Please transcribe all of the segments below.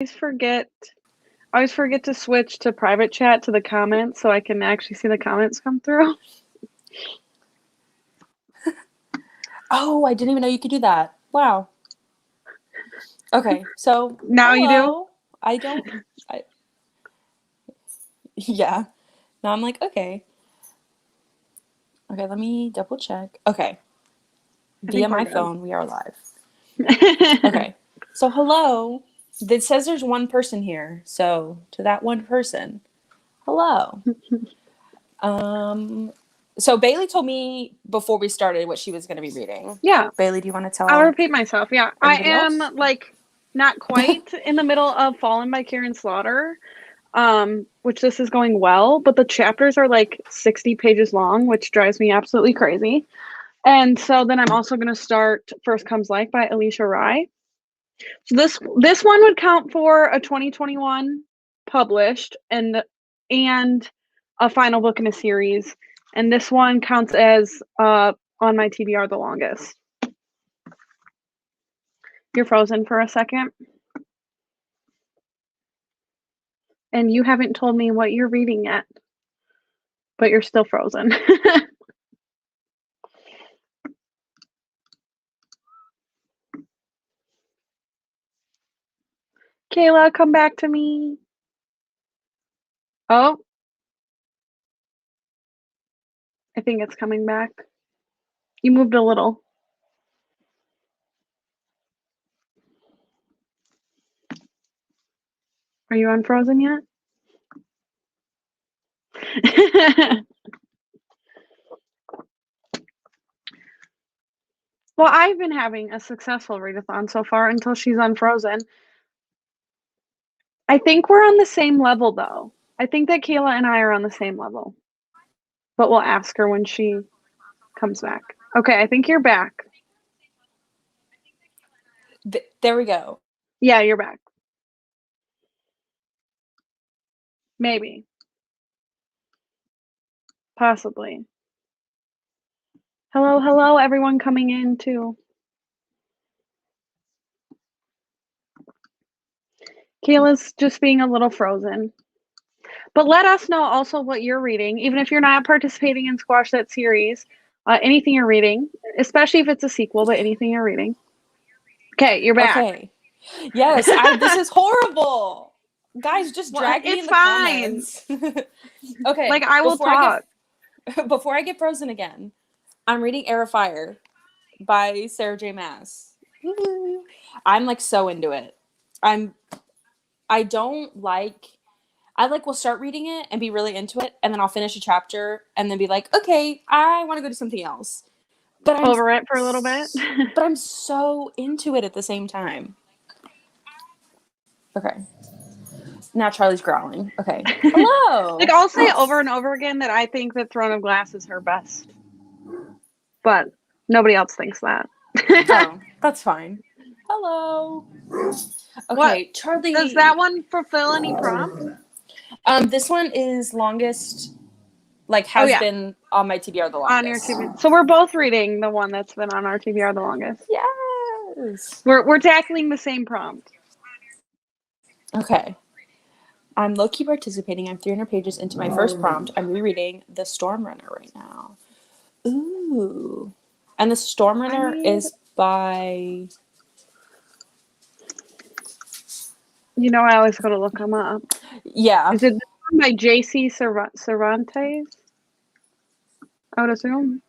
I always forget to switch to private chat to the comments so I can actually see the comments come through. Oh, I didn't even know you could do that. Wow. Okay, so Now you do? hello. Yeah. Now I'm like, okay. Okay, let me double check. Okay. I Via think we're my good. phone, we are live. Okay. So hello. It says there's one person here. So to that one person, hello. So Bailey told me before we started what she was going to be reading. Yeah. Bailey, do you want to tell I'll repeat myself. Yeah. I everybody am else? like not quite in the middle of Fallen by Karen Slaughter, which this is going well, but the chapters are like 60 pages long, which drives me absolutely crazy. And so then I'm also going to start First Comes Like by Alicia Rye. So this one would count for a 2021 published and a final book in a series, and this one counts as on my TBR the longest. You're frozen for a second, and you haven't told me what you're reading yet, but you're still frozen. Kayla, come back to me. Oh, I think it's coming back. You moved a little. Are you unfrozen yet? Well, I've been having a successful readathon so far until she's unfrozen. I think we're on the same level, though. I think that Kayla and I are on the same level. But we'll ask her when she comes back. Okay, I think you're back. There we go. Yeah, you're back. Maybe. Possibly. Hello, everyone coming in, too. Kayla's just being a little frozen. But let us know also what you're reading, even if you're not participating in Squash That Series. Anything you're reading, especially if it's a sequel, but anything you're reading. Okay, you're back. Okay. Yes, this is horrible. Guys, just drag me in the comments. Okay. Like, I will talk. Before I get frozen again, I'm reading Air of Fire by Sarah J. Maas. I'm like so into it. I will start reading it and be really into it, and then I'll finish a chapter and then be like, okay, I want to go do something else. But I'm over it for a little bit. But I'm so into it at the same time. Okay. Now Charlie's growling. Okay. Hello. Like, I'll say over and over again that I think that Throne of Glass is her best. But nobody else thinks that. Oh, that's fine. Hello. Okay, what? Charlie. Does that one fulfill any prompts? This one is longest, been on my TBR the longest. On your TBR. So we're both reading the one that's been on our TBR the longest. Yes. We're tackling the same prompt. Okay. I'm low-key participating. I'm 300 pages into my first prompt. I'm rereading The Stormrunner right now. Ooh. And The Stormrunner is by... You know, I always go to look them up. Yeah. Is it by J.C. Cervantes? I would assume.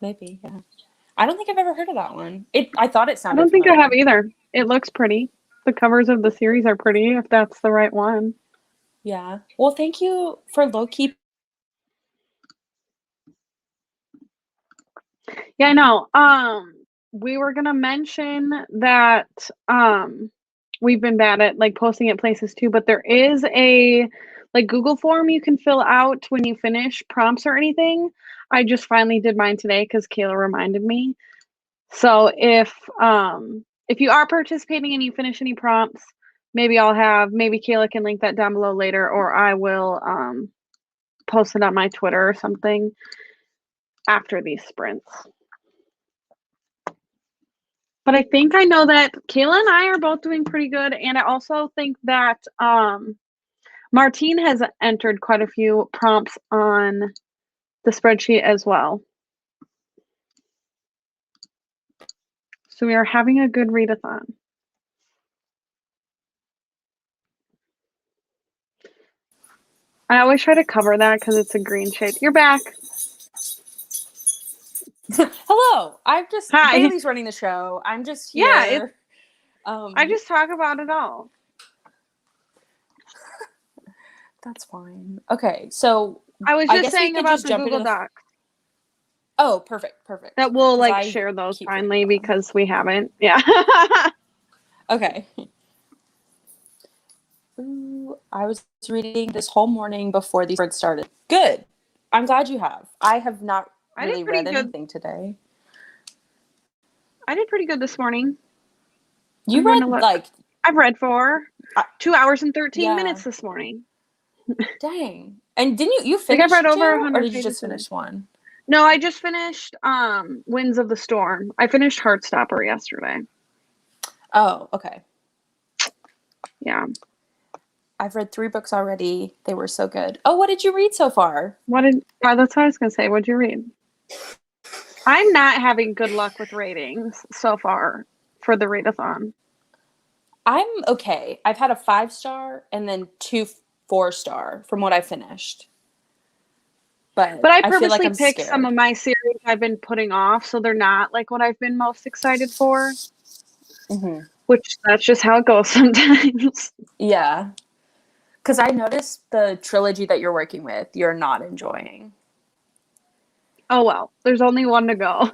Maybe, yeah. I don't think I've ever heard of that one. I thought it sounded I don't think familiar. I have either. It looks pretty. The covers of the series are pretty, if that's the right one. Yeah. Well, thank you for low-key. Yeah, I know. We were gonna mention that we've been bad at like posting at places too, but there is a like Google form you can fill out when you finish prompts or anything. I just finally did mine today because Kayla reminded me. So if you are participating and you finish any prompts, maybe Kayla can link that down below later, or I will post it on my Twitter or something after these sprints. But I think I know that Kayla and I are both doing pretty good, and I also think that Martine has entered quite a few prompts on the spreadsheet as well. So we are having a good readathon. I always try to cover that because it's a green shade. You're back. Hello. Hi. Bailey's running the show. I'm just Yeah, here. I just talk about it all. That's fine. Okay, so I was I just guess we saying could about just the jump Google into. Docs Oh, perfect. that we'll 'Cause like I share those keep forgetting finally about them. because we haven't. Yeah. Okay. Ooh, I was reading this whole morning before these words started. Good. I'm glad you have. I have not I did really pretty read good. anything today. I did pretty good this morning. You I'm going to read look. like I've read for 2 hours and 13 yeah. minutes this morning. Dang. And didn't you I think I've finish read over two, or 100 did you pages just today. finish one? No, I just finished Winds of the Storm. I finished Heartstopper yesterday. Oh, okay. Yeah. I've read 3 books already. They were so good. Oh, what did you read so far? That's what I was going to say. What'd you read? I'm not having good luck with ratings so far for the readathon. I'm okay. I've had a 5-star and then 2 4-star from what I finished. But I I feel like purposely I'm picked some scared. of my series I've been putting off, so they're not like what I've been most excited for. Mm-hmm. Which that's just how it goes sometimes. Yeah. Because I noticed the trilogy that you're working with, you're not enjoying. Oh well, there's only one to go.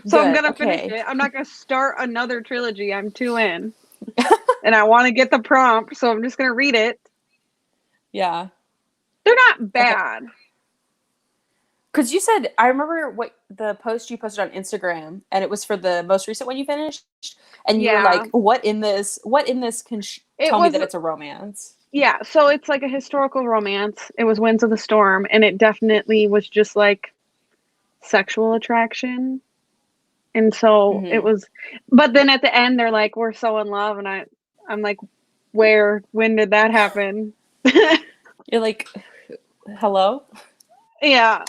So I'm Good. gonna finish Okay. it. I'm not gonna start another trilogy. I'm 2 in. And I want to get the prompt, so I'm just gonna read it. Yeah. They're not Okay. bad. Because you said, I remember what the post you posted on Instagram, and it was for the most recent one you finished, and you were Yeah. like, "What in this can It tell me was that it's a romance?" Yeah, so it's like a historical romance. It was Winds of the Storm, and it definitely was just like sexual attraction. And so it Mm-hmm. was, but then at the end they're like, "We're so in love," and I'm like, when did that happen? You're like, "Hello." Yeah.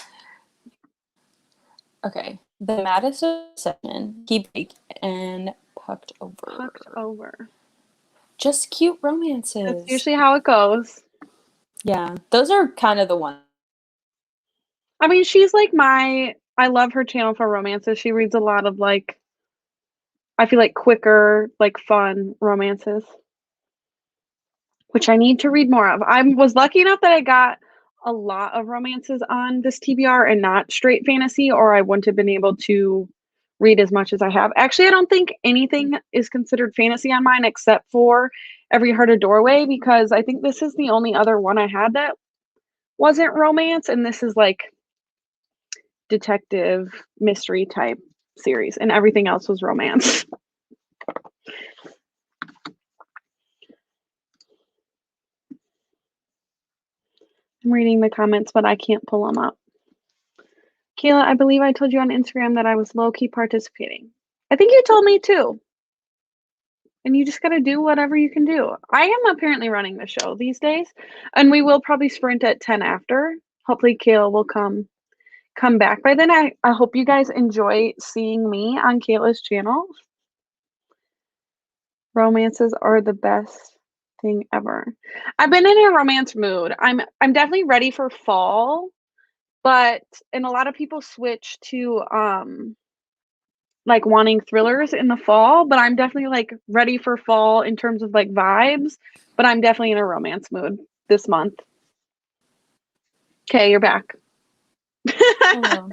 Okay. The Madison section, keep and pucked Pucked over. over. Just cute That's romances. usually how it goes. Yeah, those are kind of the ones. I mean, she's like I love her channel for romances. She reads a lot of like, I feel like quicker, like fun romances, which I need to read more of. I was lucky enough that I got a lot of romances on this TBR and not straight fantasy, or I wouldn't have been able to read as much as I have. Actually, I don't think anything is considered fantasy on mine except for Every Heart a Doorway, because I think this is the only other one I had that wasn't romance, and this is like detective mystery type series, and everything else was romance. I'm reading the comments, but I can't pull them up. Kayla, I believe I told you on Instagram that I was low key participating. I think you told me too. And you just got to do whatever you can do. I am apparently running the show these days, and we will probably sprint at 10 after. Hopefully, Kayla will come back by then. I hope you guys enjoy seeing me on Kayla's channel. Romances are the best thing ever. I've been in a romance mood. I'm definitely ready for fall, but and a lot of people switch to like wanting thrillers in the fall, but I'm definitely like ready for fall in terms of like vibes, but I'm definitely in a romance mood this month. Okay, you're back. Hello.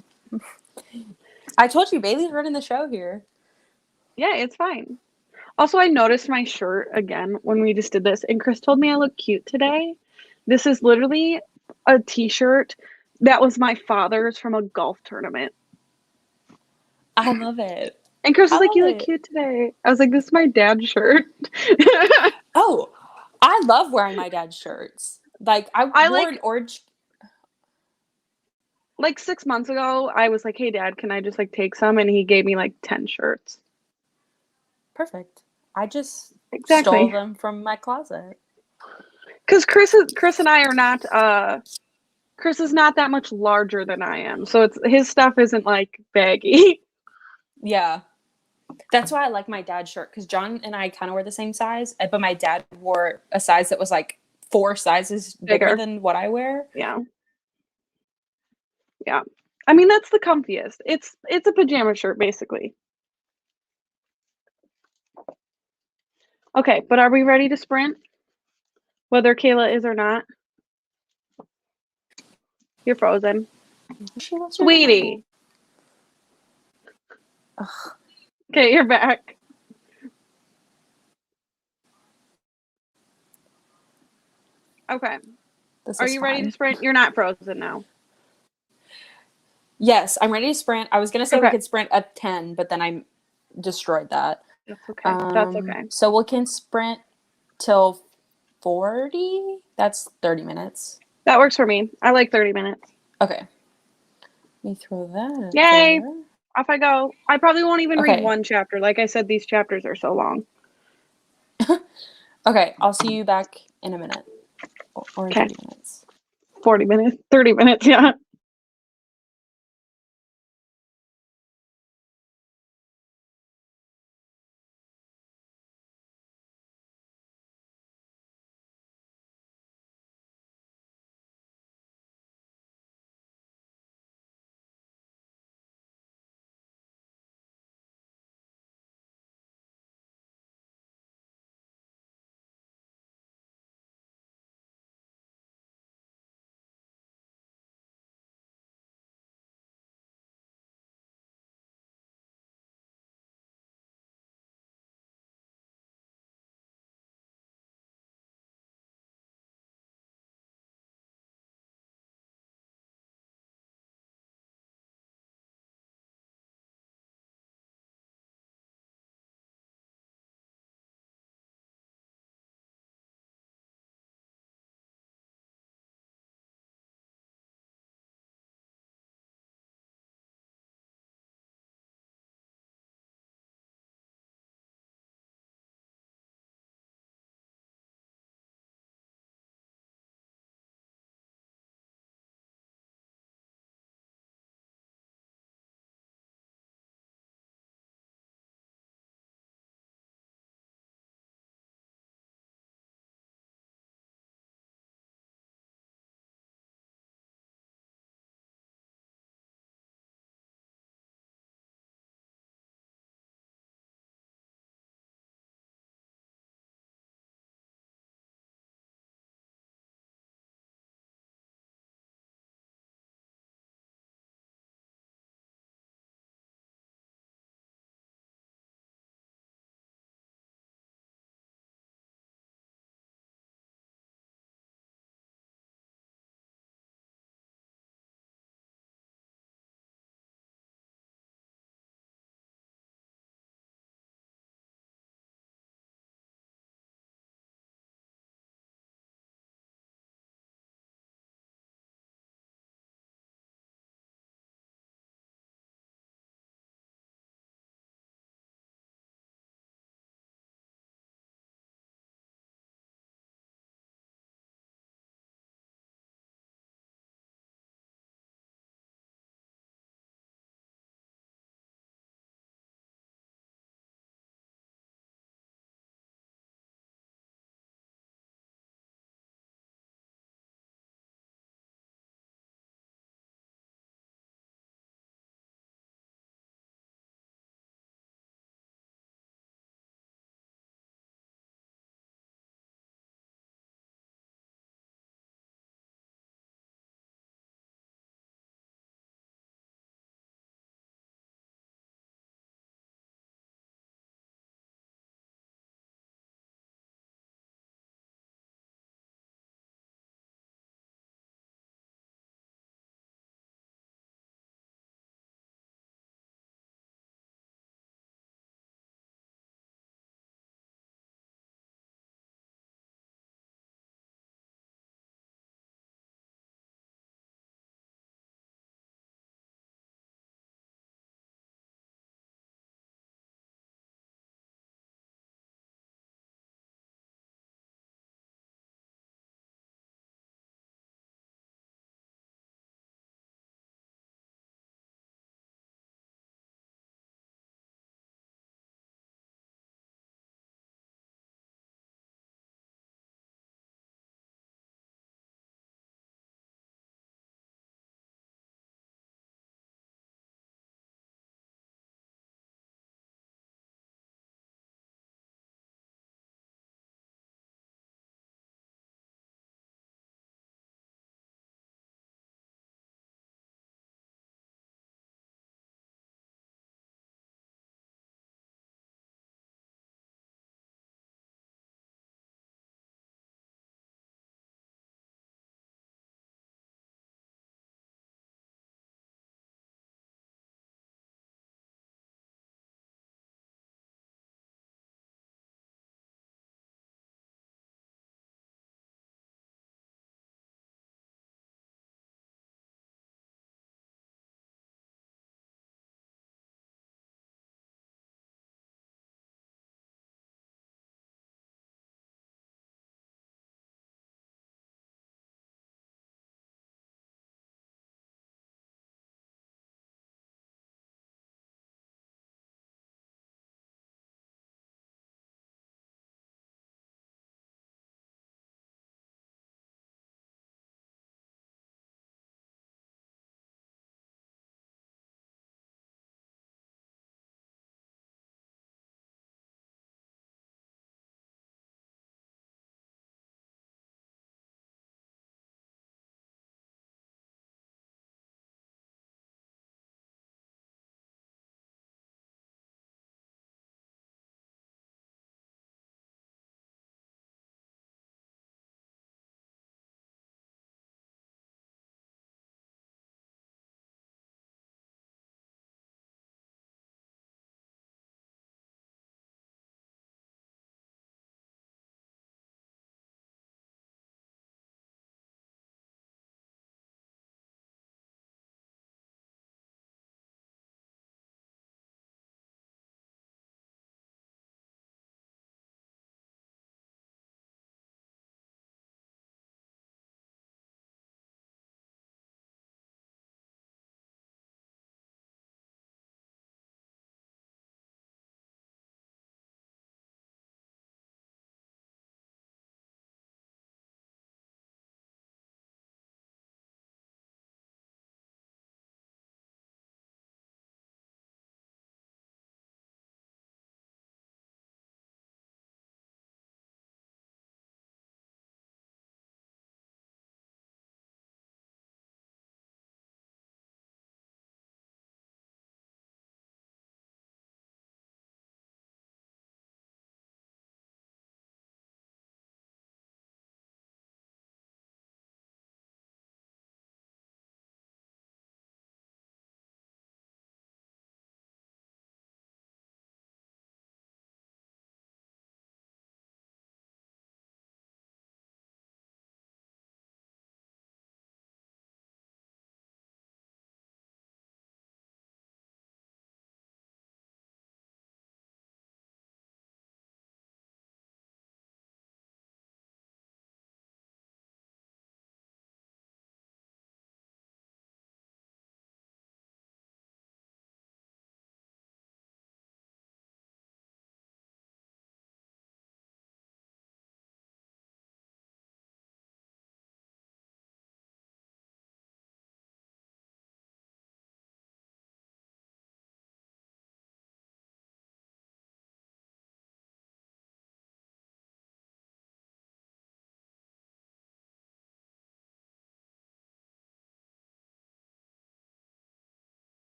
I told you Bailey's running the show here. Yeah, it's fine. Also, I noticed my shirt again when we just did this, and Chris told me I look cute today. This is literally a t-shirt that was my father's from a golf tournament. I love it. And Chris I was like, love "You look it. cute today." I was like, "This is my dad's shirt." Oh, I love wearing my dad's shirts. Like I I wore like an orange. 6 months ago, I was like, "Hey dad, can I just like take some?" And he gave me like 10 shirts. Perfect. I just stole Exactly. them from my closet. Because Chris and I are not Chris is not that much larger than I am, so it's his stuff isn't like baggy. Yeah. That's why I like my dad's shirt, because John and I kind of were the same size, but my dad wore a size that was like 4 sizes bigger Bigger. than what I wear. Yeah. Yeah. I mean, that's the comfiest. It's a pajama shirt basically. Okay, but are we ready to sprint? Whether Kayla is or not? You're frozen. She was your dad. Sweetie. Ugh. Okay, you're back. Okay. This Are is you ready to fun. sprint? You're not frozen now. Yes, I'm ready to sprint. I was gonna say we Okay. could sprint at 10, but then I destroyed that. That's okay. That's okay. So we can sprint till 40. That's 30 minutes. That works for me. I like 30 minutes. Okay. Let me throw that up Yay! there. Off I go. I probably won't even read Okay. one chapter. Like I said, these chapters are so long. Okay, I'll see you back in a minute. Or in Okay. 30 minutes. 40 minutes. 30 minutes, yeah.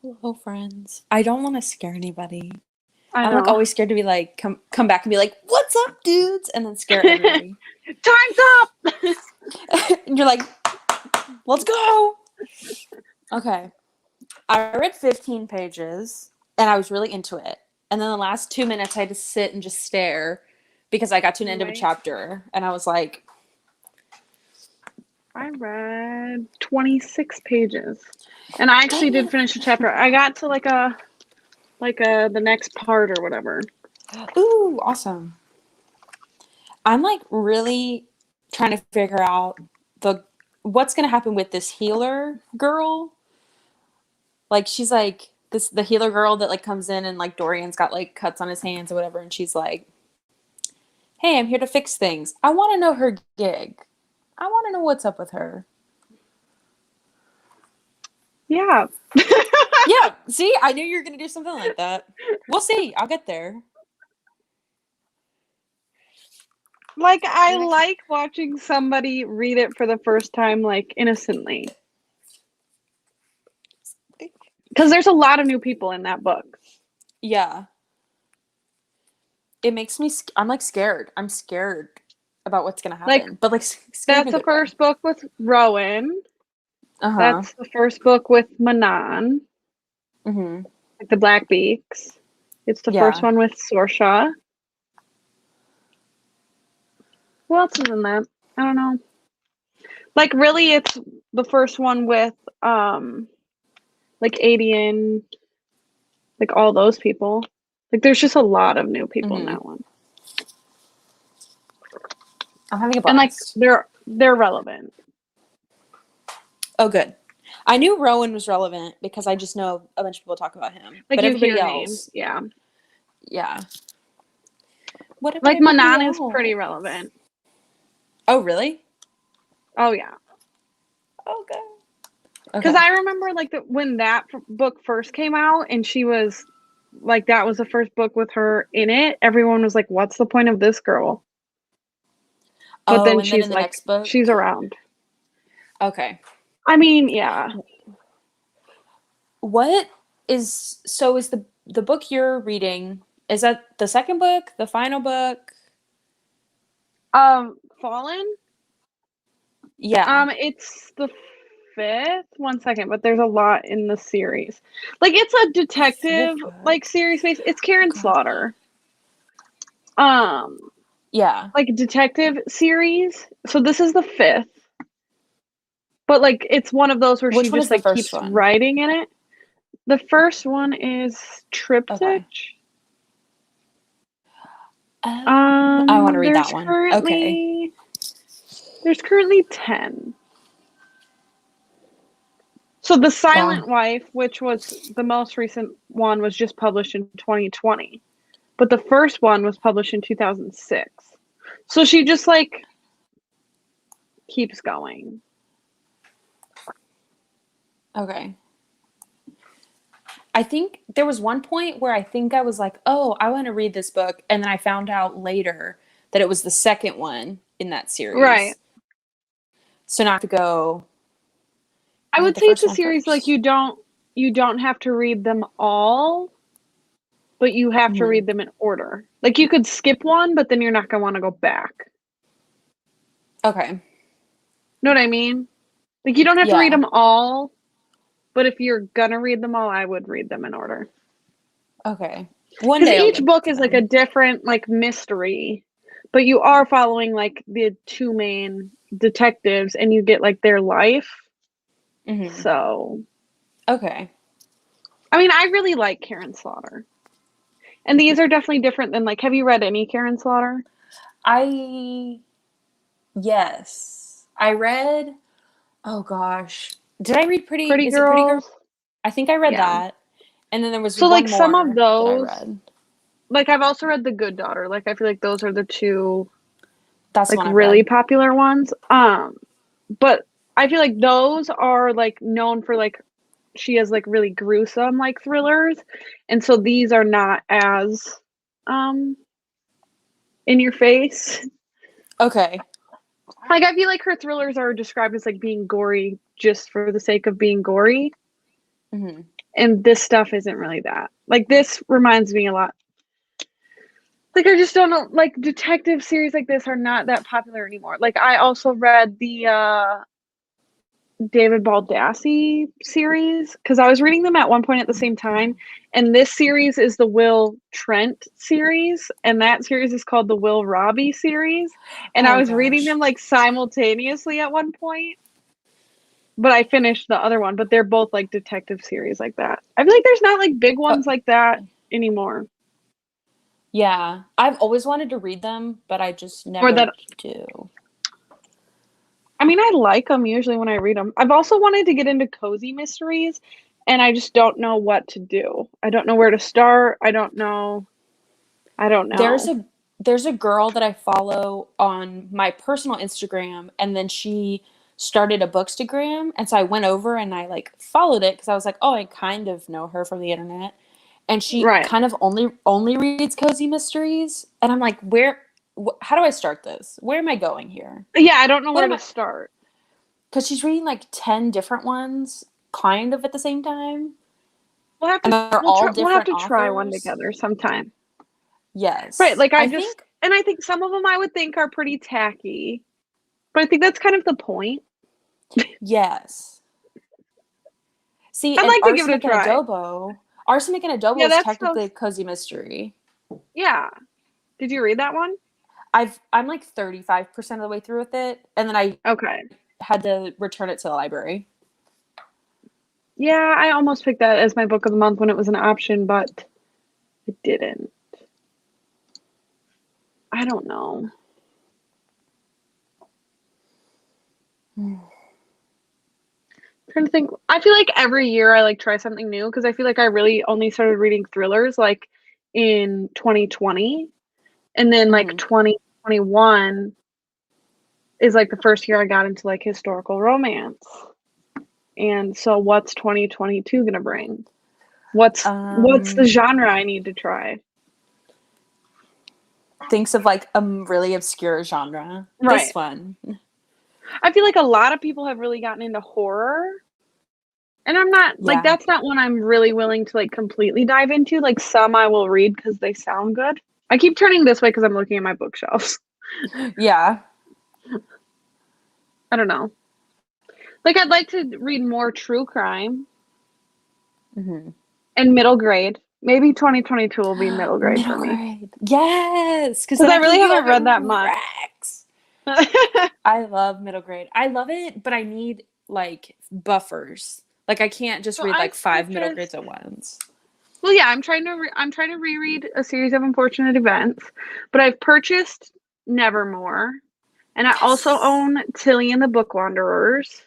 Hello, friends. I don't want to scare anybody. I I'm like know. always scared to be like come back and be like, "What's up, dudes?" and then scare everybody. Time's up. And you're like, "Let's go." Okay. I read 15 pages and I was really into it. And then the last 2 minutes I had to sit and just stare because I got to an end of a Right. chapter and I was like, I read 26 pages, and I actually dang did finish a chapter. I got to the next part or whatever. it. Ooh, awesome. I'm like really trying to figure out what's going to happen with this healer girl. Like she's like the healer girl that like comes in and like Dorian's got like cuts on his hands or whatever and she's like, "Hey, I'm here to fix things." I want to know her gig. I want to know what's up with her. Yeah. Yeah, see, I knew you were going to do something like that. We'll see. I'll get there. Like, I like watching somebody read it for the first time, like, innocently. Because there's a lot of new people in that book. Yeah. It makes me, I'm like scared. I'm scared about what's going to happen. Like, But like, scared that's in a the good way. first book with Rowan. Uh-huh. That's the first book with Manon, Mm-hmm. like the Blackbeaks. It's the Yeah. first one with Sorsha. Who else is in that? I don't know. Like, really, it's the first one with, like, Adian, like, all those people. Like, there's just a lot of new people in Mm-hmm. that one. I'm having a And, like, blast. they're relevant. Oh, good. I knew Rowan was relevant because I just know a bunch of people talk about him. Like, But you everybody hear else, names, yeah. yeah. What about Like, everybody Manon else? is pretty relevant. Oh, really? Oh, yeah. Okay. Because I remember, like, when that book first came out and she was, like, that was the first book with her in it, everyone was like, what's the point of this girl? But then and then in she's, the like, next book? she's around. Okay. I mean, yeah. What is the book you're reading, is that the second book, the final book? Fallen? Yeah. It's the fifth. One second, but there's a lot in the series. Like, it's a detective, Fifth book. like, series based. It's Karen Okay. Slaughter. Yeah. Like, detective series. So this is the fifth. But, like, it's one of those where Which she one is just, the like, first keeps one? writing in it. The first one is Triptych. Okay. I want to read that one. Okay. There's currently 10. So The Silent Wife, which was the most recent one, was just published in 2020. But the first one was published in 2006. So she just, like, keeps going. Okay. I think there was one point where I think I was like, "Oh, I want to read this book," and then I found out later that it was the second one in that series. Right. So now I have to go. I read would the say it's first a one series like first. you don't have to read them all, but you have to Mhm. read them in order. Like, you could skip one, but then you're not going to want to go back. Okay. Know what I mean? Like, you don't have to read Yeah. them all, but if you're going to read them all, I would read them in order. Okay. One Because day I'll each get book to is like a them. different, like, mystery, but you are following, like, the two main detectives and you get, like, their life. Mhm. So, Okay. I mean, I really like Karen Slaughter. And these are definitely different than, like, have you read any Karen Slaughter? Yes. I read, oh gosh. Did I read Pretty is it Pretty Girl? Girls? I think I read Yeah. that. And then there was So, like, one some of more that I those, read. like, I've also read The Good Daughter. Like, I feel like those are the two, That's the like, one I've really read. popular ones. But I feel like those are, like, known for, like, she has, like, really gruesome, like, thrillers, and so these are not as, um, in your face. Okay. Like, I feel like her thrillers are described as, like, being gory just for the sake of being gory. Mm-hmm. And this stuff isn't really that. Like, this reminds me a lot. Like, I just don't know, like, detective series like this are not that popular anymore. Like, I also read the David Baldassi series because I was reading them at one point at the same time. And this series is the Will Trent series, and that series is called the Will Robbie series. And I Oh was reading gosh. them like simultaneously at one point, but I finished the other one. But they're both like detective series like that. I feel like there's not like big ones like that anymore. Yeah, I've always wanted to read them, but I just Or never that, do. I mean, I like them usually when I read them. I've also wanted to get into cozy mysteries, and I just don't know what to do. I don't know where to start. I don't know. I don't There's know. a girl that I follow on my personal Instagram, and then she started a bookstagram, and so I went over and I like followed it because I was like, oh, I kind of know her from the internet, and she Right. kind of only reads cozy mysteries, and I'm like, how do I start this? Where am I going here? Yeah, I don't know What where am to I? start. Because she's reading like 10 different ones, kind of at the same time, We'll have and to they're all we'll have different to try one authors. together sometime. Right, Yes, like I I just think and I think some of them I would think are pretty tacky, but I think that's kind of the point. yes. See, I'd and like to give it a try. Arsenic and Adobo Yeah, is that's so technically a cozy mystery. yeah. Did you read that one? I'm like 35% of the way through with it, and then I Okay. had to return it to the library. Yeah, I almost picked that as my book of the month when it was an option, but it didn't. I don't know. Trying to think. I feel like every year I like try something new because I feel like I really only started reading thrillers like in 2020, and then like Mm-hmm. 2021 is like the first year I got into like historical romance. And so what's 2022 going to bring? What's the Um, genre I need to try? Thinks of like a really obscure genre. This Right. one. I feel like a lot of people have really gotten into horror. And I'm not like Yeah. that's not one I'm really willing to like completely dive into. Like some I will read because they sound good. I keep turning this way because I'm looking at my bookshelves. Yeah. I don't know. Like I'd like to read more true crime Mm-hmm. and middle grade. Maybe 2022 will be middle grade Middle for me grade. Yes, because because then I I can really read haven't like read that much. Rex. I love middle grade. I love it, but I need like buffers. Like I can't just So read like I've 5 middle grades purchased. at once. Well, yeah, I'm trying to reread A Series of Unfortunate Events, but I've purchased Nevermore, and I also Yes. own Tilly and the Book Wanderers,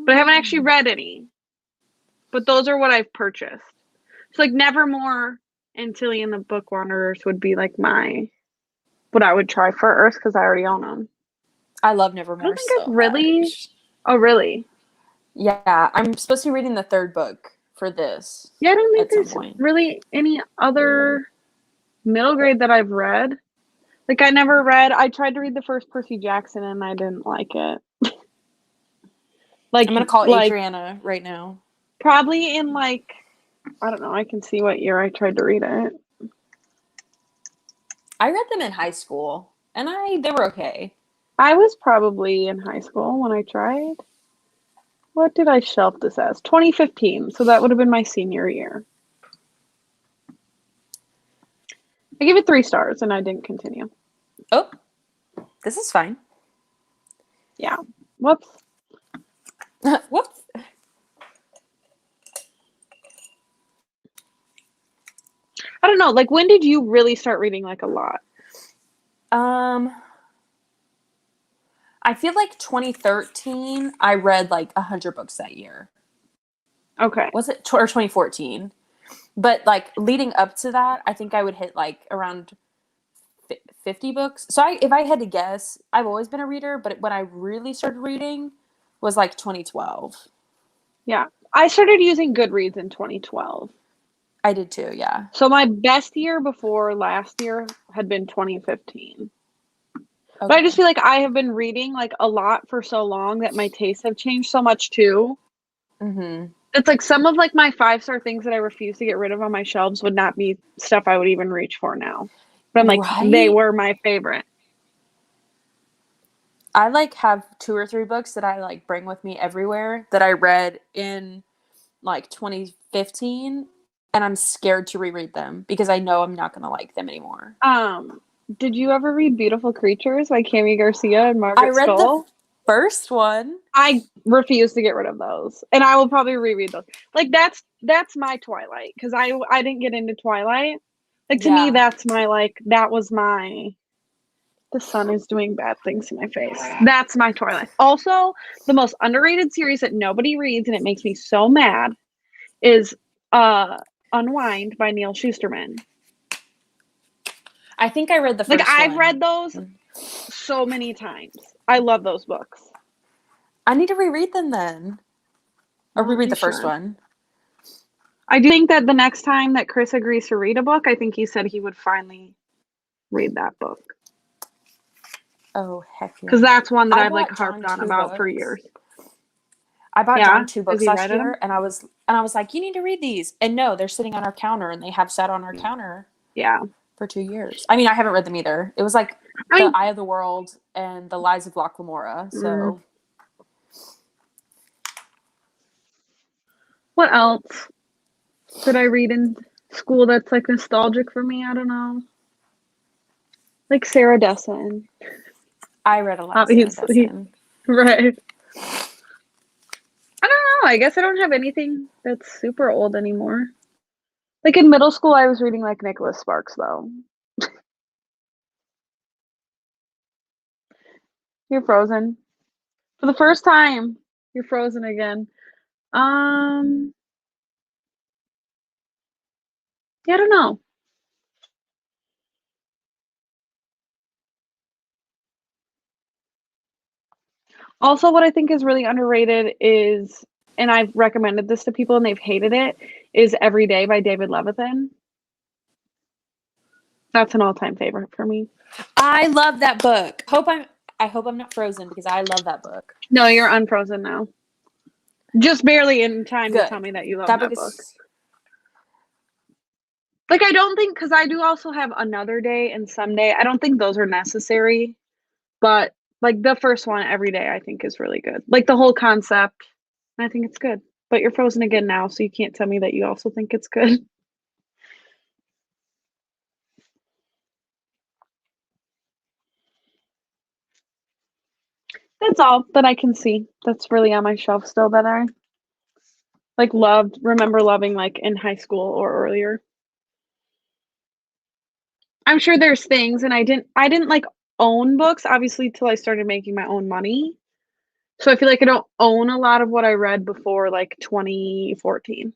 but I haven't actually Ooh. read any. But those are what I've purchased. So like Nevermore and Tilly and the Book Wanderers would be like my what I would try first because I already own them. I love I don't Nevermore think I've so really. much. Oh, really? Yeah, I'm supposed to be reading the third book for this Yeah, I don't think at some there's point. really any other middle grade that I've read. Like I never read. I tried to read the first Percy Jackson and I didn't like it. I'm gonna call Like Adriana right now. probably in like I don't know. I can see what year I tried to read it. I read them in high school, and they were okay. I was probably in high school when I tried. What did I shelf this as? 2015. So that would have been my senior year. I gave it 3 stars and I didn't continue. Oh, this is fine. Yeah. Whoops. Whoops. I don't know. Like when did you really start reading like a lot? Um, I feel like 2013, I read like 100 books that year. Okay. Was it or 2014? But like leading up to that, I think I would hit like around 50 books. So if I had to guess, I've always been a reader, but when I really started reading was like 2012. Yeah. I started using Goodreads in 2012. I did too, yeah. So my best year before last year had been 2015. But I just Okay. feel like I have been reading like a lot for so long that my tastes have changed so much too. Mm-hmm. It's like some of like my 5-star things that I refuse to get rid of on my shelves would not be stuff I would even reach for now. But I'm like, they Right? were my favorite. I like have 2 or 3 books that I like bring with me everywhere that I read in like 2015, and I'm scared to reread them because I know I'm not going to like them anymore. Did you ever read Beautiful Creatures by Cami Garcia and I Margaret read the Stoll? first one. I refuse to get rid of those, and I will probably reread those. Like that's my Twilight because I didn't get into Twilight. Like to me, Yeah. that's my like that was my. The sun is doing bad things to my face. That's my Twilight. Also, the most underrated series that nobody reads and it makes me so mad is Unwind by Neil Shusterman. I think I read the Like first I've one. read those so many times. I love those books. I need to reread them then. Or Well, reread you the first should. one. I do think that the next time that Chris agrees to read a book, I think he said he would finally read that book. Oh, heck yeah. Because that's one that I I've like bought harped John on 2 about for books. years. I bought Yeah? John 2 Has books he last read them? year, and I was like, you need to read these. And no, they're sitting on our counter, and they have sat on our counter Yeah. for 2 years. I mean, I haven't read them either. It was like The Eye of the World and The Lies of Locke Lamora. So What else did I read in school that's like nostalgic for me? I don't know. Like Sarah Dessen, I read a lot of Sarah obviously. Dessen. Right. I don't know. I guess I don't have anything that's super old anymore. Like in middle school, I was reading like Nicholas Sparks, though. You're frozen. For the first time, you're frozen again. Um, yeah, I don't know. Also, what I think is really underrated is, and I've recommended this to people and they've hated it, is Every Day by David Levithan. That's an all-time favorite for me. I love that book. I hope I'm not frozen because I love that book. No, you're unfrozen now. Just barely in time to Good. tell me that you love That that book book. is Like, I don't think, because I do also have Another Day and Someday. I don't think those are necessary, but like the first one, Every Day, I think is really good. Like the whole concept, I think it's good. But you're frozen again now, so you can't tell me that you also think it's good. That's all that I can see. That's really on my shelf still that I like remember loving like in high school or earlier. I'm sure there's things and I didn't like own books obviously till I started making my own money. So I feel like I don't own a lot of what I read before like 2014.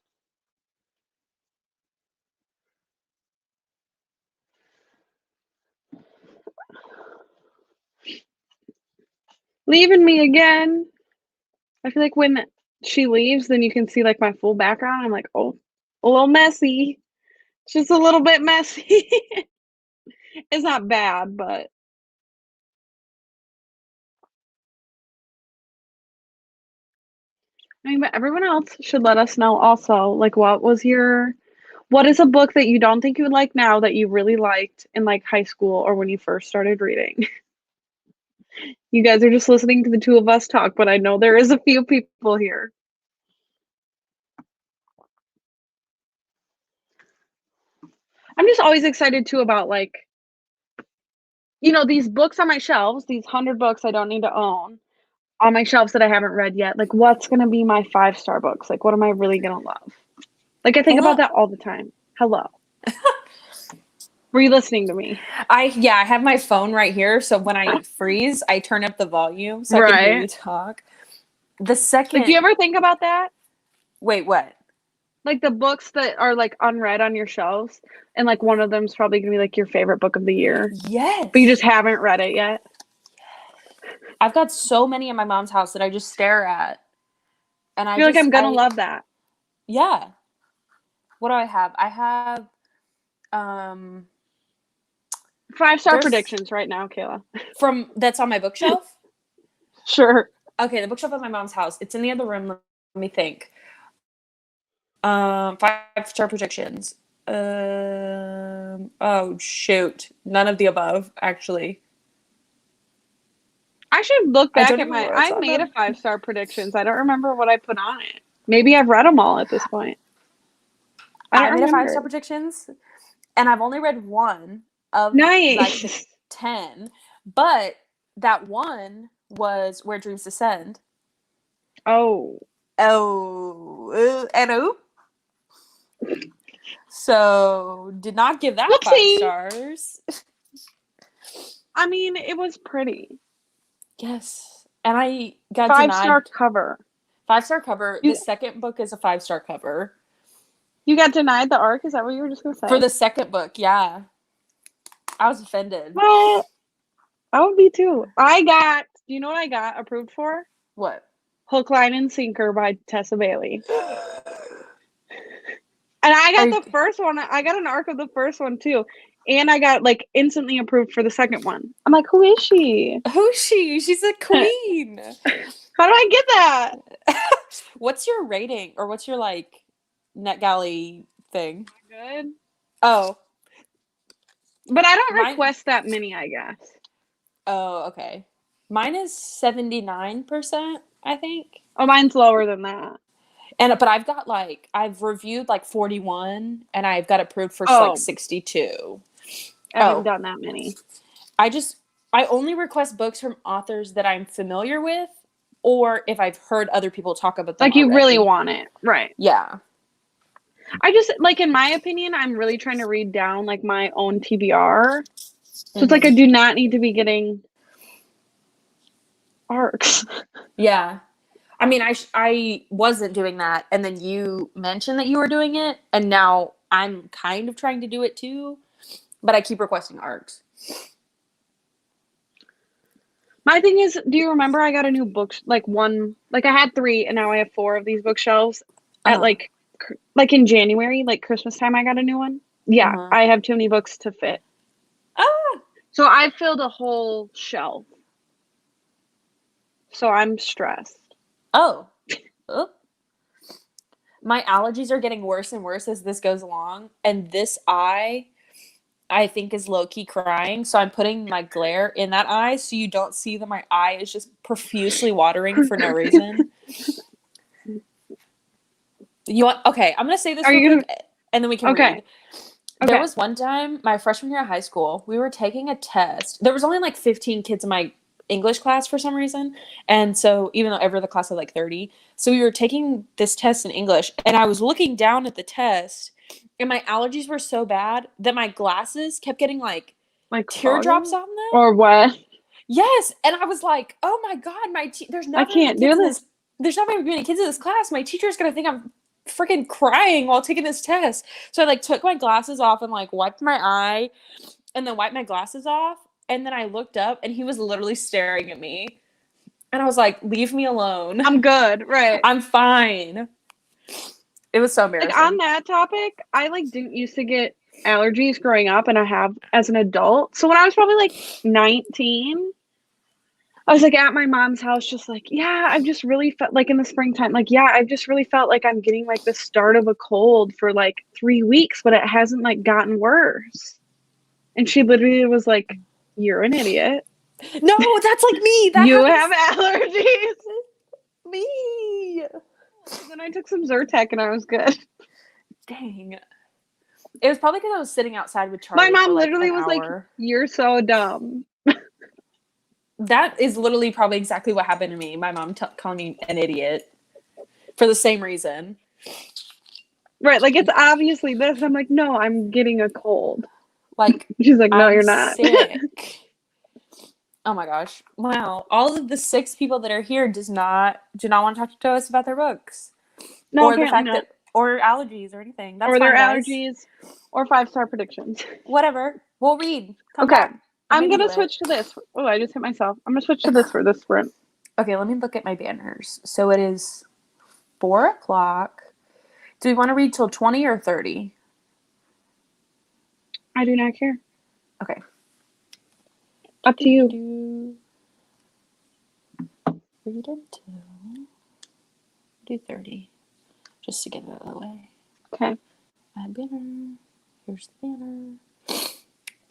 Leaving me again. I feel like when she leaves, then you can see like my full background. I'm like, oh, a little messy. Just a little bit messy. It's not bad, but I mean, but everyone else should let us know also. Like, what is a book that you don't think you would like now that you really liked in like high school or when you first started reading? You guys are just listening to the two of us talk, but I know there is a few people here. I'm just always excited too about like, these books on my shelves, these 100 books I don't need to own on my shelves that I haven't read yet. Like, what's going to be my 5-star books? Like, what am I really going to love? Like, I think hello. about that all the time. Hello. Were you listening to me? I have my phone right here, so when I freeze, I turn up the volume so I can hear you Right. talk. The second Like, do you ever think about that? Wait, what? Like the books that are like unread on your shelves, and like one of them's probably gonna be like your favorite book of the year, Yes. but you just haven't read it yet. I've got so many in my mom's house that I just stare at. And I feel like I'm gonna love that. Yeah. What do I have? I have 5-star predictions right now, Kayla. that's on my bookshelf? Sure. Okay, the bookshelf at my mom's house. It's in the other room. Let me think. 5-star predictions. Oh shoot, none of the above actually. I should look I back don't at even know my. where it's I on made a them. 5-star predictions. I don't remember what I put on it. Maybe I've read them all at this point. I I don't made a remember. 5-star predictions, and I've only read one of like the Nice. 10, but that one was Where Dreams Descend. Oh, And so did not give that 5 whoopsie. stars. I mean, it was pretty. Yes, and I got 5-star denied cover. 5-star cover. The You second book is a 5-star cover you got denied the arc? Is that what you were just gonna for say? the second book. Yeah, I was offended. What? I would be too. I got. Do you know what I got approved for? What? Hook, Line, and Sinker by Tessa Bailey. And I Are got you, the first one. I got an arc of the first one too. And I got like instantly approved for the second one. I'm like, who is she? who's she? She's a queen. How do I get that? What's your rating, or what's your like NetGalley thing? Good. Oh, But I don't mine. request that many, I guess. Oh, okay. Mine is 79%, I think. Oh, mine's lower than that. But I've reviewed like 41, and I've got approved for like Oh, 62. I haven't Oh, done that many. I only request books from authors that I'm familiar with, or if I've heard other people talk about them Like you really already. want it. Right. Yeah. I just like in my opinion, I'm really trying to read down like my own TBR. So it's like I do not need to be getting arcs. Yeah. I mean, I wasn't doing that, and then you mentioned that you were doing it, and now I'm kind of trying to do it too, but I keep requesting arcs. My thing is, do you remember I got a new book like I had 3 and now I have 4 of these bookshelves at Uh-huh. like in January, like Christmas time I got a new one. Yeah, Uh-huh. I have too many books to fit. Ah! So I filled a whole shelf. So I'm stressed. Oh. Oh. My allergies are getting worse and worse as this goes along, and this eye I think is low-key crying, so I'm putting my glare in that eye so you don't see that my eye is just profusely watering for no reason. You want okay, I'm gonna say this Are real you quick gonna and then we can Okay. read. There Okay. was one time my freshman year of high school, we were taking a test. There was only like 15 kids in my English class for some reason. And so even though every other class had like 30, so we were taking this test in English, and I was looking down at the test, and my allergies were so bad that my glasses kept getting like Like teardrops foggy? on them. Or what? Yes, and I was like, "Oh my god, there's I not very many can't kids do in this. this. There's not very many kids in this class. My teacher's gonna think I'm freaking crying while taking this test." So I like took my glasses off and like wiped my eye, and then wiped my glasses off, and then I looked up, and he was literally staring at me, and I was like, "Leave me alone. I'm good, right. I'm fine." It was so Like on embarrassing. that topic, I like didn't used to get allergies growing up and I have as an adult. So when I was probably like 19, I was like at my mom's house, just like, yeah, I've just really felt like in the springtime, like, yeah, I've just really felt like I'm getting like the start of a cold for like 3 weeks, but it hasn't like gotten worse. And she literally was like, you're an idiot. No, that's like me. That You happens have allergies. to me. Then I took some Zyrtec and I was good. Dang. It was probably because I was sitting outside with My Charlie for mom like literally an was like, hour. you're so dumb. That is literally probably exactly what happened to me. My mom calling me an idiot for the same reason. Right, like it's obviously this. I'm like, no, I'm getting a cold. Like, She's like, no, I'm you're not. sick. Oh my gosh. Wow. All of the 6 people that are here do not want to talk to us about their books. No, Or the apparently fact not. that or allergies or anything. That's Or their fine, guys. allergies or 5-star predictions. Whatever. We'll read. Come Okay. back. I'm into gonna it. switch to this. Oh, I just hit myself. I'm gonna switch to this for this sprint. Okay, let me look at my banners. So it is 4:00. Do we want to read till 20 or 30? I do not care. Okay. Up to you. Read until do 30. just to get it out of the way. Okay. Add banner. Here's the banner.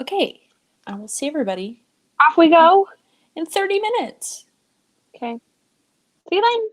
Okay, I will see everybody Off we go. in 30 minutes. Okay. See you then.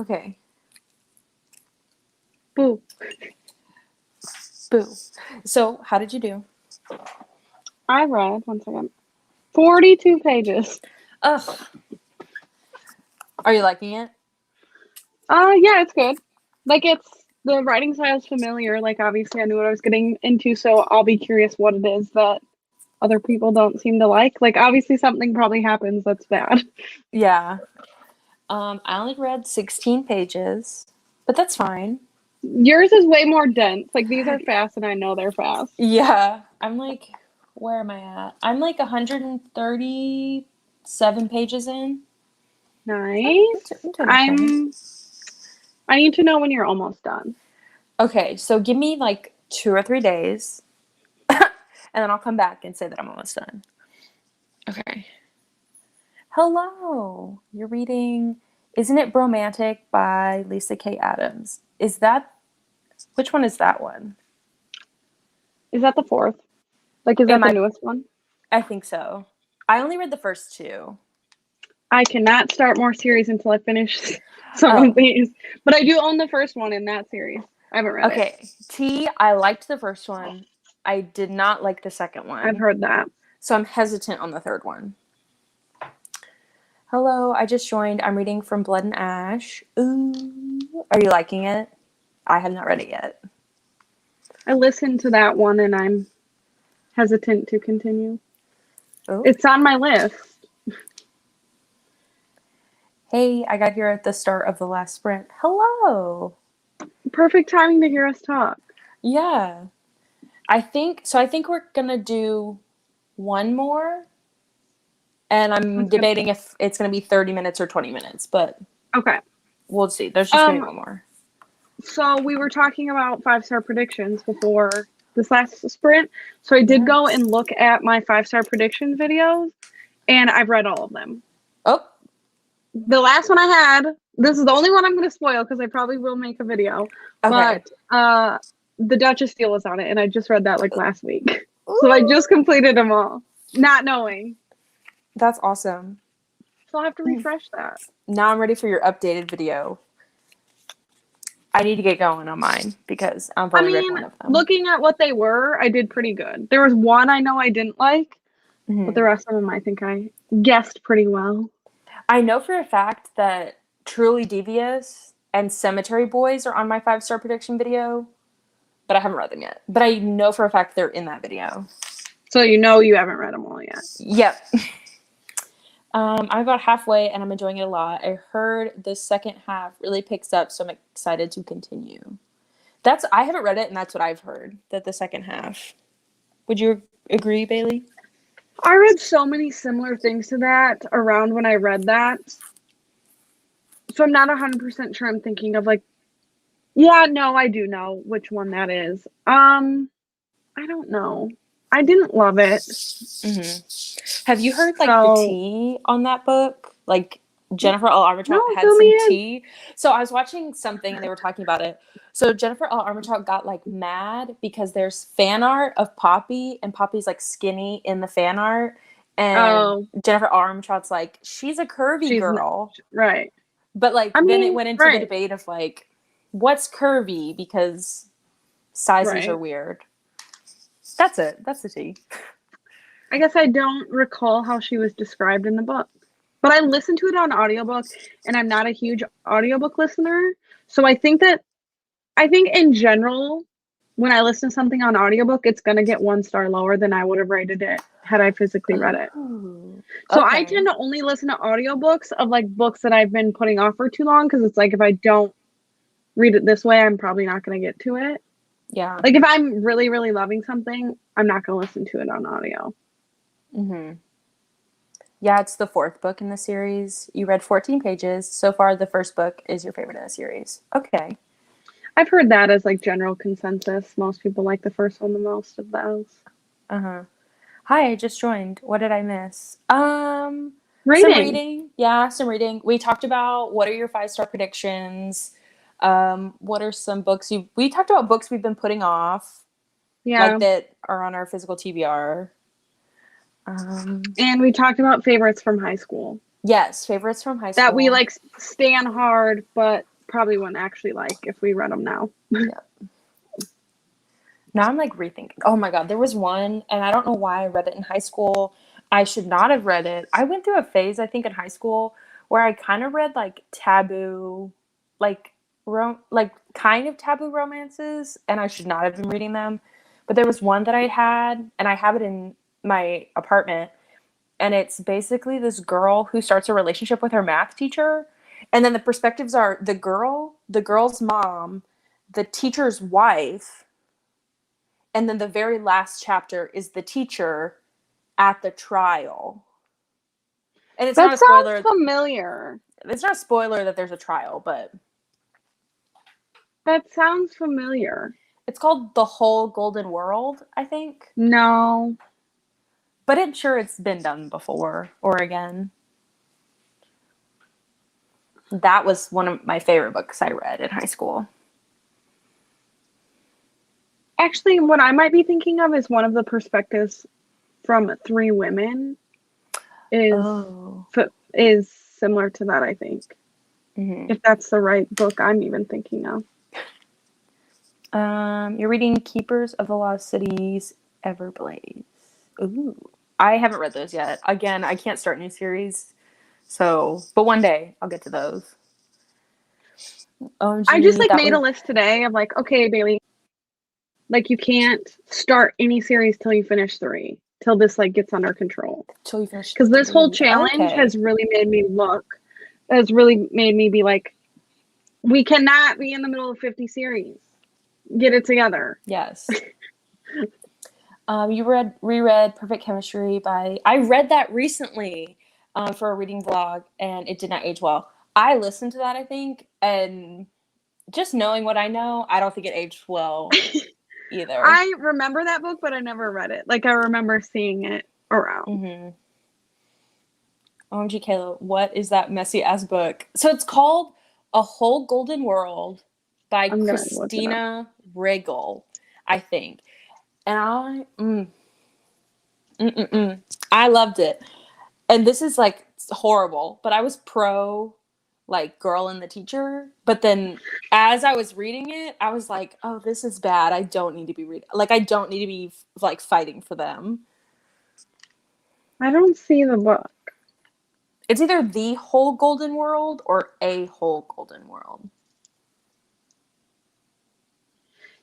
Okay. Boo. Boo. So, how did you do? I read, one second, 42 pages. Ugh. Are you liking it? Yeah, it's good. Like, the writing style is familiar. Like, obviously, I knew what I was getting into, so I'll be curious what it is that other people don't seem to like. Like, obviously, something probably happens that's bad. Yeah. I only read 16 pages, but that's fine. Yours is way more dense. Like, these are fast, and I know they're fast. Yeah. I'm like, where am I at? I'm like 137 pages in. Nice. I'm doing okay. I need to know when you're almost done. Okay, so give me like 2 or 3 days, and then I'll come back and say that I'm almost done. Okay. Hello. You're reading Isn't It Bromantic by Lisa K. Adams. Which one is that one? Is that the fourth? Like, is that the newest one? I think so. I only read the first 2. I cannot start more series until I finish some of these. But I do own the first one in that series. I haven't read it. Okay. T, I liked the first one. I did not like the second one. I've heard that. So I'm hesitant on the third one. Hello, I just joined. I'm reading From Blood and Ash. Ooh. Are you liking it? I have not read it yet. I listened to that one and I'm hesitant to continue. Ooh. It's on my list. Hey, I got here at the start of the last sprint. Hello. Perfect timing to hear us talk. Yeah. I think we're going to do one more. And I'm debating if it's going to be 30 minutes or 20 minutes, but okay. We'll see. There's just going to be one more. So we were talking about 5-star predictions before this last sprint. So I did go and look at my 5-star prediction videos, and I've read all of them. Oh. The last one I had, this is the only one I'm going to spoil because I probably will make a video. Okay. But the Duchess Steel was on it, and I just read that like last week. Ooh. So I just completed them all, not knowing. That's awesome. So I'll have to refresh that. Now I'm ready for your updated video. I need to get going on mine because I've only read one of them. Looking at what they were, I did pretty good. There was one I know I didn't like, but the rest of them I think I guessed pretty well. I know for a fact that Truly Devious and Cemetery Boys are on my 5-star prediction video, but I haven't read them yet. But I know for a fact they're in that video. So you know you haven't read them all yet. Yep. I'm about halfway and I'm enjoying it a lot. I heard the second half really picks up, so I'm excited to continue. I haven't read it, and that's what I've heard, that the second half. Would you agree, Bailey? I read so many similar things to that around when I read that. So I'm not 100% sure I'm thinking of like, yeah, no, I do know which one that is. I don't know. I didn't love it. Mm-hmm. Have you heard the tea on that book? Like Jennifer L. Armentrout had some tea. So I was watching something and they were talking about it. So Jennifer L. Armentrout got like mad because there's fan art of Poppy and Poppy's like skinny in the fan art. And Jennifer L. Armentrout's like, she's a curvy girl. Right. But like then it went into the debate of like, what's curvy? Because sizes are weird. That's it. That's the tea. I guess I don't recall how she was described in the book. But I listened to it on audiobook, and I'm not a huge audiobook listener. So I think in general, when I listen to something on audiobook, it's going to get 1 star lower than I would have rated it had I physically read it. So I tend to only listen to audiobooks of like books that I've been putting off for too long, because it's like if I don't read it this way, I'm probably not going to get to it. Yeah. Like if I'm really, really loving something, I'm not going to listen to it on audio. Mm-hmm. Yeah, it's the 4th book in the series. You read 14 pages. So far, the first book is your favorite in the series. Okay. I've heard that as like general consensus. Most people like the first one the most of those. Uh-huh. Hi, I just joined. What did I miss? Reading. Some reading. Yeah, some reading. We talked about what are your 5-star predictions. What are some books we talked about books we've been putting off. Yeah. Like that are on our physical TBR. And we talked about favorites from high school. Yes, favorites from high school. That we like stand hard, but probably wouldn't actually like if we read them now. Yeah. Now I'm like rethinking. Oh my God, there was one, and I don't know why I read it in high school. I should not have read it. I went through a phase, I think, in high school where I kind of read like taboo, like kind of taboo romances, and I should not have been reading them. But there was one that I had, and I have it in my apartment, and it's basically this girl who starts a relationship with her math teacher, and then the perspectives are the girl's mom, the teacher's wife, and then the very last chapter is the teacher at the trial. And it's not a spoiler. That sounds familiar. It's not a spoiler that there's a trial, but that sounds familiar. It's called The Whole Golden World, I think. No. But it's been done before or again. That was one of my favorite books I read in high school. Actually, what I might be thinking of is one of the perspectives from Three Women is similar to that, I think. Mm-hmm. If that's the right book I'm even thinking of. You're reading Keepers of the Lost Cities, Everblaze. Ooh. I haven't read those yet. Again, I can't start new series. But one day I'll get to those. OMG, I just made a list today of like, okay, Bailey, like you can't start any series till you finish 3, till this like gets under control. Till you finish. Because this whole challenge has really made me be like, we cannot be in the middle of 50 series. Get it together. Yes. You reread Perfect Chemistry I read that recently for a reading vlog, and it did not age well. I listened to that, I think, and just knowing what I know, I don't think it aged well either. I remember that book, but I never read it. Like, I remember seeing it around. Mm-hmm. OMG, Kayla, what is that messy-ass book? So it's called A Whole Golden World by Christina Riggle, I think. And I loved it. And this is like horrible, but I was pro like Girl and the Teacher. But then as I was reading it, I was like, oh, this is bad. I don't need to be reading. Like, I don't need to be like fighting for them. I don't see the book. It's either The Whole Golden World or A Whole Golden World.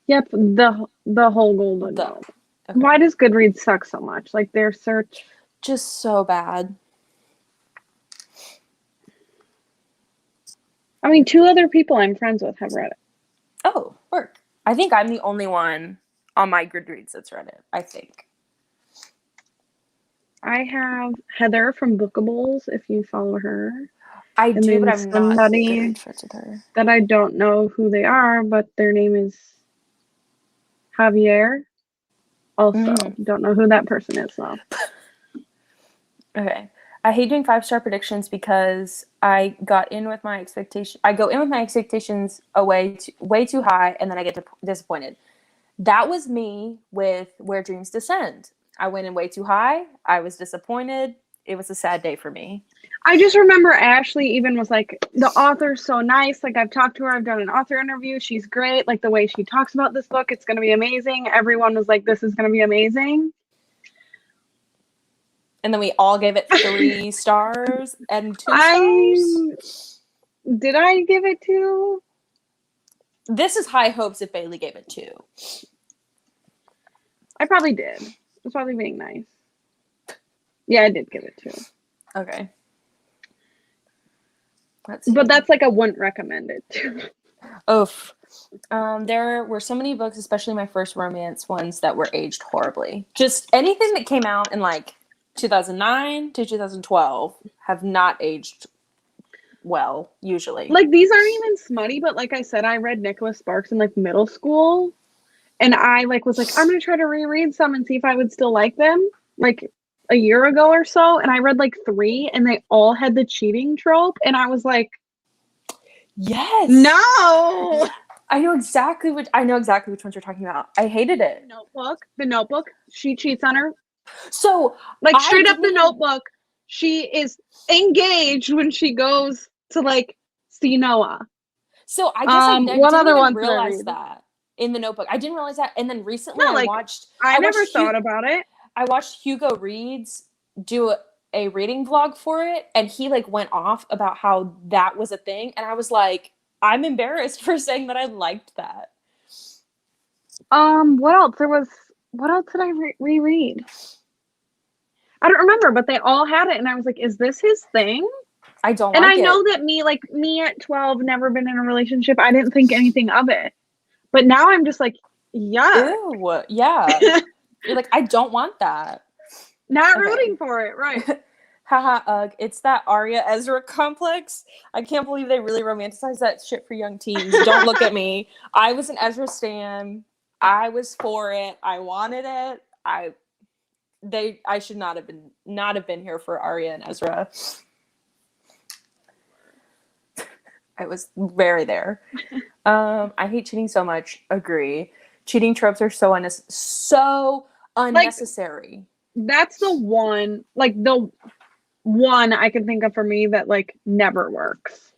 Yep, the Whole Golden World. Okay. Why does Goodreads suck so much? Like, their search... just so bad. I mean, 2 other people I'm friends with have read it. Oh, work. I think I'm the only one on my Goodreads that's read it, I think. I have Heather from Bookables, if you follow her. I do, but I'm not friends with her. That I don't know who they are, but their name is Javier. Also, don't know who that person is, though. Okay. I hate doing 5-star predictions because I go in with my expectations way too high, and then I get disappointed. That was me with Where Dreams Descend. I went in way too high. I was disappointed. It was a sad day for me. I just remember Ashley even was like, the author's so nice. Like, I've talked to her. I've done an author interview. She's great. Like, the way she talks about this book, it's going to be amazing. Everyone was like, this is going to be amazing. And then we all gave it 3 stars and 2 stars. Did I give it 2? This is high hopes if Bailey gave it 2. I probably did. I was probably being nice. Yeah, I did give it 2. Okay. But that's like I wouldn't recommend it to. Oof. There were so many books, especially my first romance ones, that were aged horribly. Just anything that came out in like 2009 to 2012 have not aged well, usually. Like, these aren't even smutty, but like I said, I read Nicholas Sparks in like middle school, and I like was like, I'm gonna try to reread some and see if I would still like them, like a year ago or so, and I read like 3, and they all had the cheating trope, and I was like, yes, no. I know exactly which ones you're talking about. I hated it. The Notebook. She cheats on her. So like straight up The Notebook. she is engaged when she goes to like see Noah. So I guess I What didn't other even ones did I realize read? that in The Notebook. I didn't realize that. And then recently No, like I never thought about it. I watched Hugo Reeds do a reading vlog for it, and he like went off about how that was a thing, and I was like, I'm embarrassed for saying that I liked that. What else? What else did I reread? I don't remember, but they all had it, and I was like, "Is this his thing?" I don't And like I it. know that me at 12, never been in a relationship. I didn't think anything of it, but now I'm just like, yeah, Ew, yeah. You're like, I don't want that. not Okay. rooting for it, right? Haha, ugh. It's that Arya Ezra complex. I can't believe they really romanticize that shit for young teens. Don't look at me. I was an Ezra stan. I was for it. I wanted it. I should not have been here for Arya and Ezra. I was very there. I hate cheating so much. Agree. Cheating tropes are so unnecessary. That's the one I can think of for me that like never works.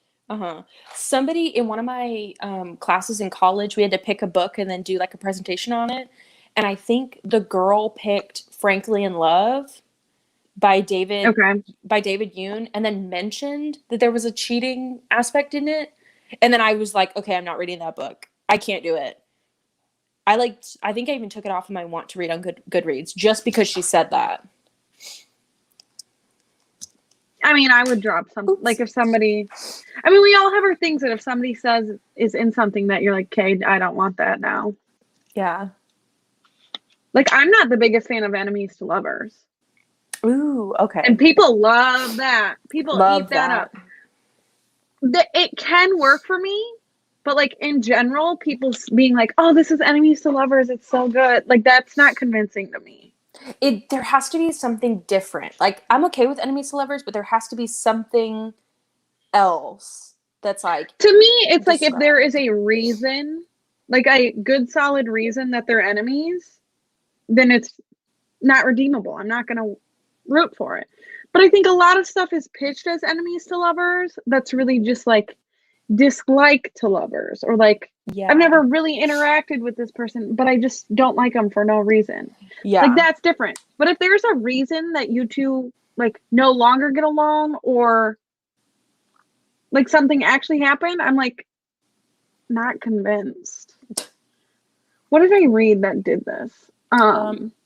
Somebody in one of my classes in college, we had to pick a book and then do like a presentation on it. And I think the girl picked Frankly in Love by David Yoon, and then mentioned that there was a cheating aspect in it. And then I was like, okay, I'm not reading that book. I can't do it. I think I even took it off of my want to read on Goodreads just because she said that. I mean, I would drop something. Like if somebody, I mean, we all have our things that if somebody says is in something that you're like, okay, I don't want that now. Yeah. Like I'm not the biggest fan of enemies to lovers. Ooh, okay. And people love that. People eat that up. It can work for me, but like in general, people being like, oh, this is enemies to lovers. It's so good. Like that's not convincing to me. There has to be something different. Like I'm okay with enemies to lovers, but there has to be something else that's like, to me it's like if there is a reason, like a good solid reason that they're enemies, then it's not redeemable. I'm not gonna root for it. But I think a lot of stuff is pitched as enemies to lovers that's really just like dislike to lovers, or like I've never really interacted with this person, but I just don't like them for no reason. Like that's different. But if there's a reason that you two like no longer get along, or like something actually happened, I'm like not convinced. What did I read that did this?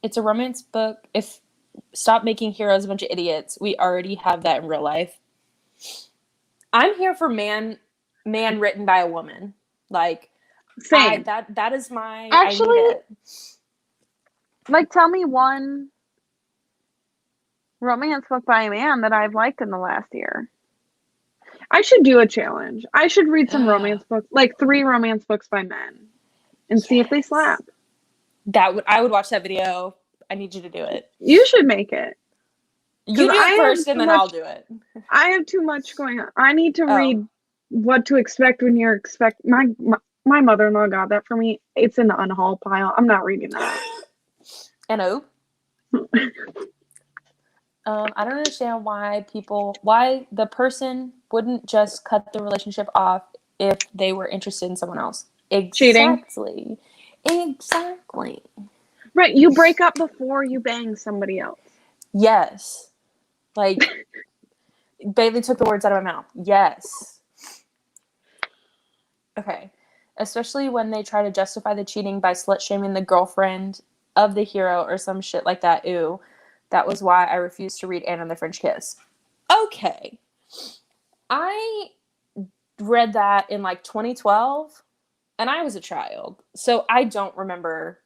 It's a romance book. If Stop Making Heroes a Bunch of Idiots, we already have that in real life. I'm here for man written by a woman. Like same. That is my actually. Like, tell me one romance book by a man that I've liked in the last year. I should do a challenge. I should read some romance books, like 3 romance books by men, and see if they slap. I would watch that video. I need you to do it. You should make it. You do it first, and then I'll do it. I have too much going on. I need to read What to Expect When You're My mother-in-law got that for me. It's in the unhaul pile. I'm not reading that. I don't understand why the person wouldn't just cut the relationship off if they were interested in someone else. Cheating. Exactly. Right. You break up before you bang somebody else. Yes. Like, Bailey took the words out of my mouth. Yes. Okay. Especially when they try to justify the cheating by slut-shaming the girlfriend of the hero or some shit like that. Ew. That was why I refused to read Anne and the French Kiss. Okay. I read that in like 2012, and I was a child. So I don't remember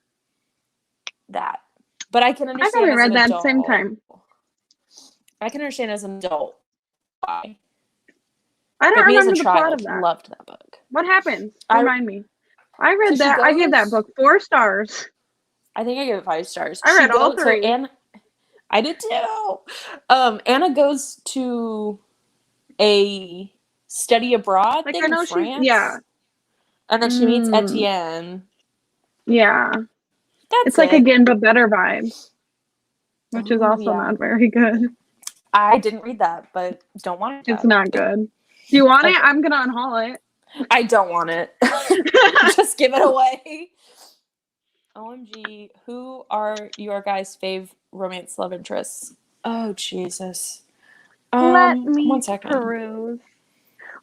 that. But I can understand. I probably read that at the same time. I can understand as an adult why. I don't remember the plot of that. I loved that book. What happens? Remind me. I read that. I gave that book 4 stars. I think I gave it 5 stars. I read all 3. I did too. Anna goes to a study abroad thing in France. And then she meets Etienne. Yeah. It's like Again But Better vibes, which is also not very good. I didn't read that, but don't want it. It's not good. Do you want Okay. it? I'm gonna unhaul it. I don't want it. Just give it away. OMG, who are your guys' fave romance love interests? Oh, Jesus. Let me 1 second. peruse.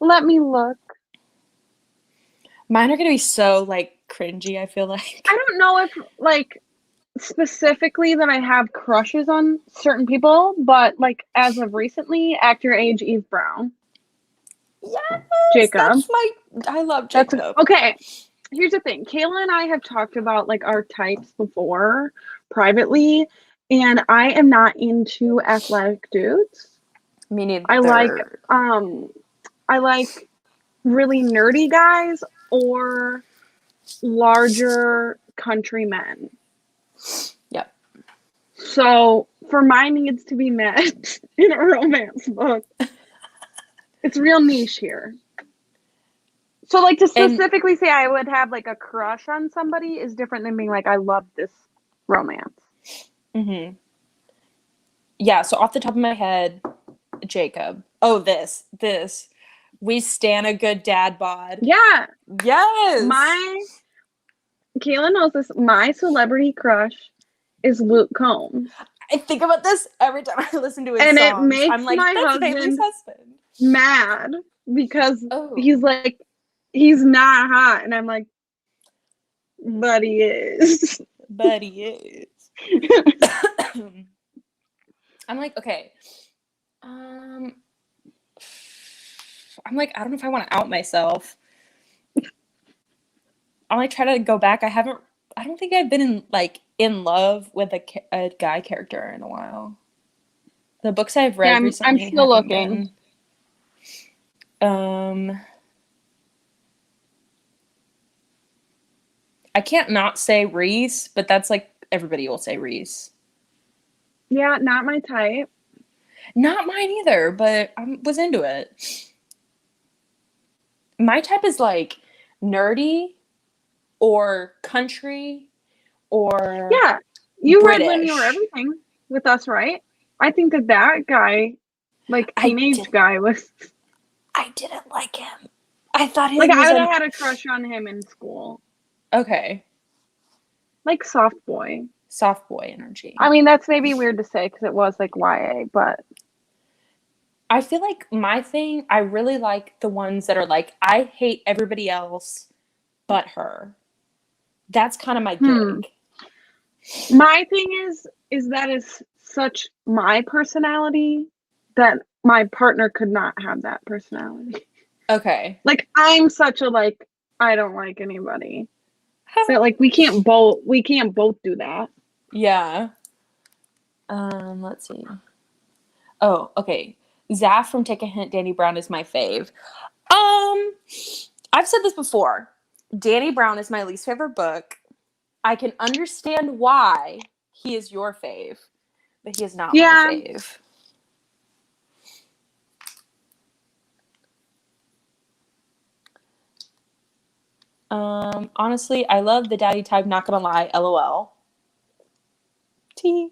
Let me look. Mine are gonna be so like cringy, I feel like. I don't know if like specifically that I have crushes on certain people, but like as of recently, act your age, Eve Brown. Yes, Jacob. I love That's Jacob. okay. Here's the thing. Kayla and I have talked about like our types before privately, and I am not into athletic dudes. Me neither. I like really nerdy guys or larger country men. Yep. So for my needs to be met in a romance book, it's real niche here. So like to specifically say I would have like a crush on somebody is different than being like I love this romance. Mm-hmm. Yeah, so off the top of my head, Jacob. Oh, this. We stan a good dad bod. Yeah. Yes. Kayla knows this. My celebrity crush is Luke Combs. I think about this every time I listen to his and songs. it makes I'm like, my that's Bailey's husband. Mad because he's like, he's not hot, and I'm like, but he is. But he is. I'm like, okay. I'm like, I don't know if I want to out myself. I'm like, try to go back. I don't think I've been in love with a guy character in a while. The books I've read recently. I'm still looking. I can't not say Reese, but that's like everybody will say Reese. Yeah, not my type. Not mine either, but I was into it. My type is like nerdy or country or yeah. You British. read When You Were Everything with us, right? I think that guy, like teenage guy, was. I didn't like him. I thought he like I would have had a crush on him in school. Okay. Like soft boy. Soft boy energy. I mean, that's maybe weird to say because it was like YA, but I feel like my thing, I really like the ones that are like, I hate everybody else but her. That's kind of my gig. My thing is that is such my personality that my partner could not have that personality. Okay. Like I'm such a like I don't like anybody. So like we can't both do that. Yeah. Let's see. Oh, okay. Zaf from Take a Hint, Danny Brown is my fave. I've said this before. Danny Brown is my least favorite book. I can understand why he is your fave, but he is not my fave. Honestly, I love the daddy type, not gonna lie, LOL. T.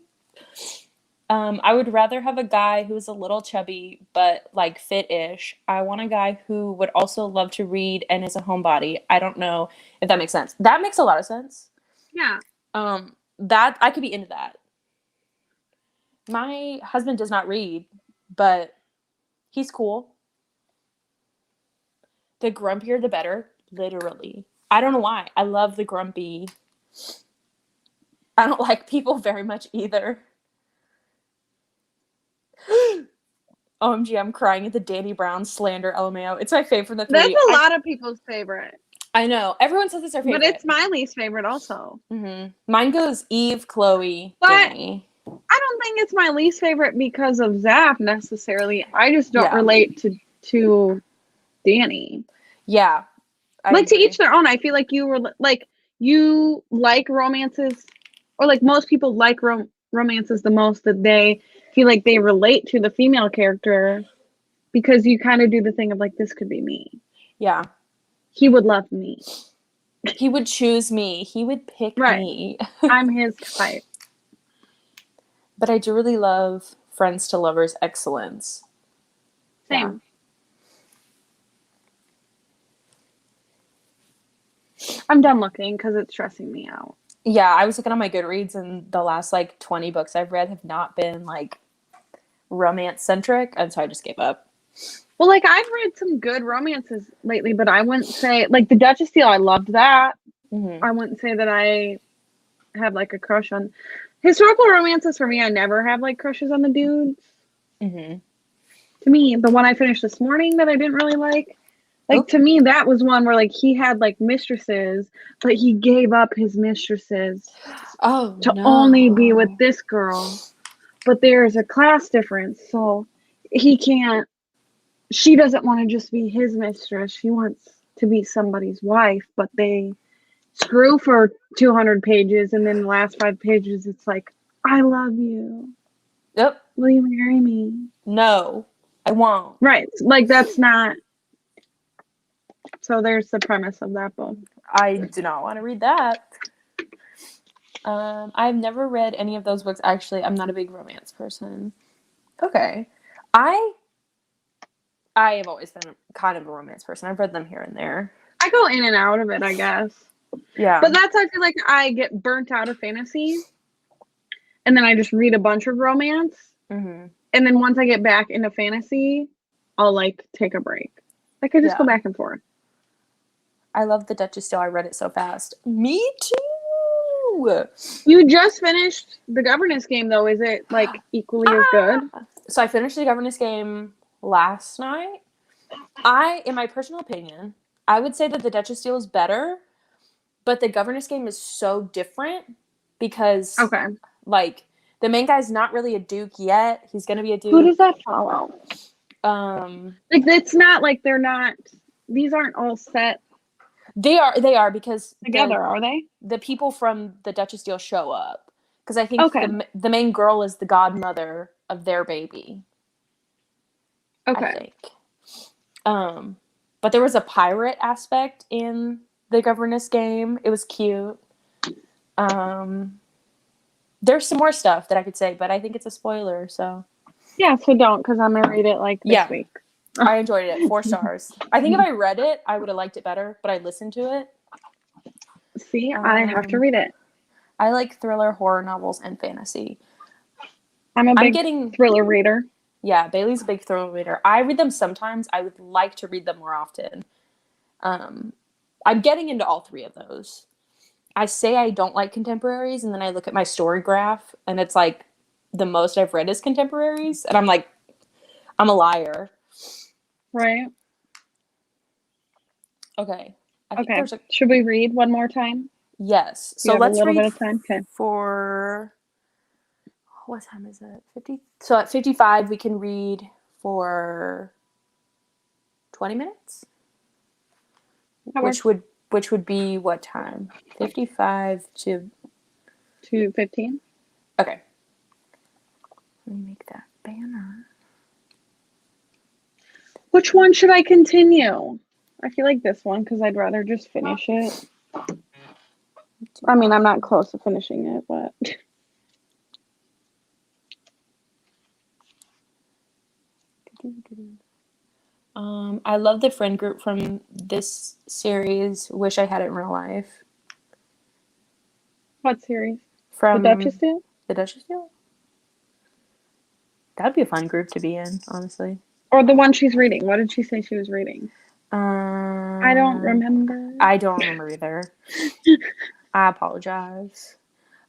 I would rather have a guy who's a little chubby, but like fit-ish. I want a guy who would also love to read and is a homebody. I don't know if that makes sense. That makes a lot of sense. Yeah. That I could be into that. My husband does not read, but he's cool. The grumpier, the better. Literally. I don't know why. I love the grumpy. I don't like people very much either. OMG, I'm crying at the Danny Brown slander LMAO. It's my favorite from the three. That's a lot of people's favorite. I know. Everyone says it's their favorite. But it's my least favorite also. Mm-hmm. Mine goes Eve, Chloe, Danny. I don't think it's my least favorite because of Zaf necessarily. I just don't relate to Danny. Yeah. Like to each their own. I feel like you were like you like romances, or like most people like romances the most that they feel like they relate to the female character because you kind of do the thing of like this could be me. Yeah. He would love me. He would choose me. He would pick me. I'm his type. But I do really love friends to lovers excellence. Same. I'm done looking because it's stressing me out. Yeah, I was looking on my Goodreads, and the last like 20 books I've read have not been like romance centric, and so I just gave up. Well, like I've read some good romances lately, but I wouldn't say like The Duchess Deal. I loved that. Mm-hmm. I wouldn't say that I had like a crush on historical romances. For me, I never have like crushes on the dudes. Mm-hmm. To me, the one I finished this morning that I didn't really like to me, that was one where like he had like mistresses, but he gave up his mistresses Oh, to no. only be with this girl. But there's a class difference, so he can't. She doesn't want to just be his mistress. She wants to be somebody's wife, but they screw for 200 pages, and then the last 5 pages, it's like, I love you. Yep. Will you marry me? No, I won't. Right. Like, that's not. So there's the premise of that book. I do not want to read that. I've never read any of those books. Actually, I'm not a big romance person. Okay. I have always been kind of a romance person. I've read them here and there. I go in and out of it, I guess. Yeah. But that's, I feel like I get burnt out of fantasy. And then I just read a bunch of romance. Mm-hmm. And then once I get back into fantasy, I'll like take a break. Like I just go back and forth. I love The Duchess Deal. I read it so fast. Me too. You just finished The Governess Game, though. Is it like equally as good? So I finished The Governess Game last night. In my personal opinion, I would say that The Duchess Deal is better, but The Governess Game is so different because, like, the main guy's not really a duke yet. He's gonna be a duke. Who does that follow? Like, it's not like they're not. These aren't all set. They are because together, are they? The people from The Duchess Deal show up because I think the main girl is the godmother of their baby. Okay. I think. But there was a pirate aspect in The Governess Game. It was cute. There's some more stuff that I could say, but I think it's a spoiler, so. Yeah, so don't, because I'm gonna read it like this week. I enjoyed it. 4 stars. I think if I read it, I would have liked it better, but I listened to it. See, I have to read it. I like thriller, horror novels, and fantasy. I'm a big thriller reader. Yeah, Bailey's a big thriller reader. I read them sometimes. I would like to read them more often. I'm getting into all 3 of those. I say I don't like contemporaries, and then I look at my story graph, and it's like the most I've read is contemporaries, and I'm like, I'm a liar. Right. Okay. Should we read one more time? Yes. So let's read bit of time. Okay. For what time is it? 50. So at 55, we can read for 20 minutes. Which would be what time? 55 to 2:15. Okay. Let me make that banner. Which one should I continue? I feel like this one because I'd rather just finish it. I mean, I'm not close to finishing it, but. I love the friend group from this series. Wish I had it in real life. What series? From The Duchess Deal? The Duchess Deal? That'd be a fun group to be in, honestly. Or the one she's reading. What did she say she was reading? I don't remember. I don't remember either. I apologize.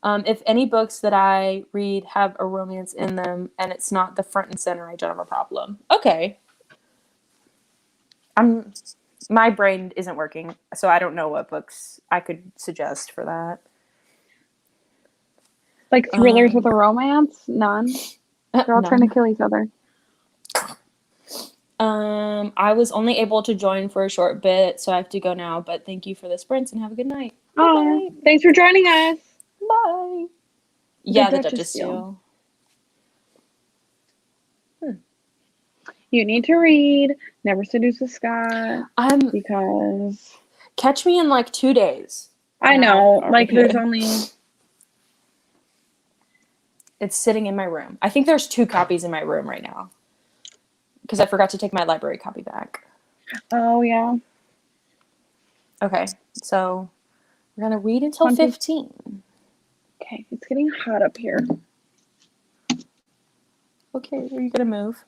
If any books that I read have a romance in them and it's not the front and center, I don't have a problem. Okay. My brain isn't working, so I don't know what books I could suggest for that. Like thrillers with a romance? None. They're all trying to kill each other. I was only able to join for a short bit, so I have to go now, but thank you for the sprints and have a good night. Oh, thanks for joining us. Bye. Yeah, The Duchess Deal. You need to read Never Seduce a Scot. Because... Catch me in like 2 days. I know. Like, there's only... It's sitting in my room. I think there's 2 copies in my room right now because I forgot to take my library copy back. Oh yeah. Okay, so we're gonna read until 20. 15. Okay, it's getting hot up here. Okay, are you gonna move?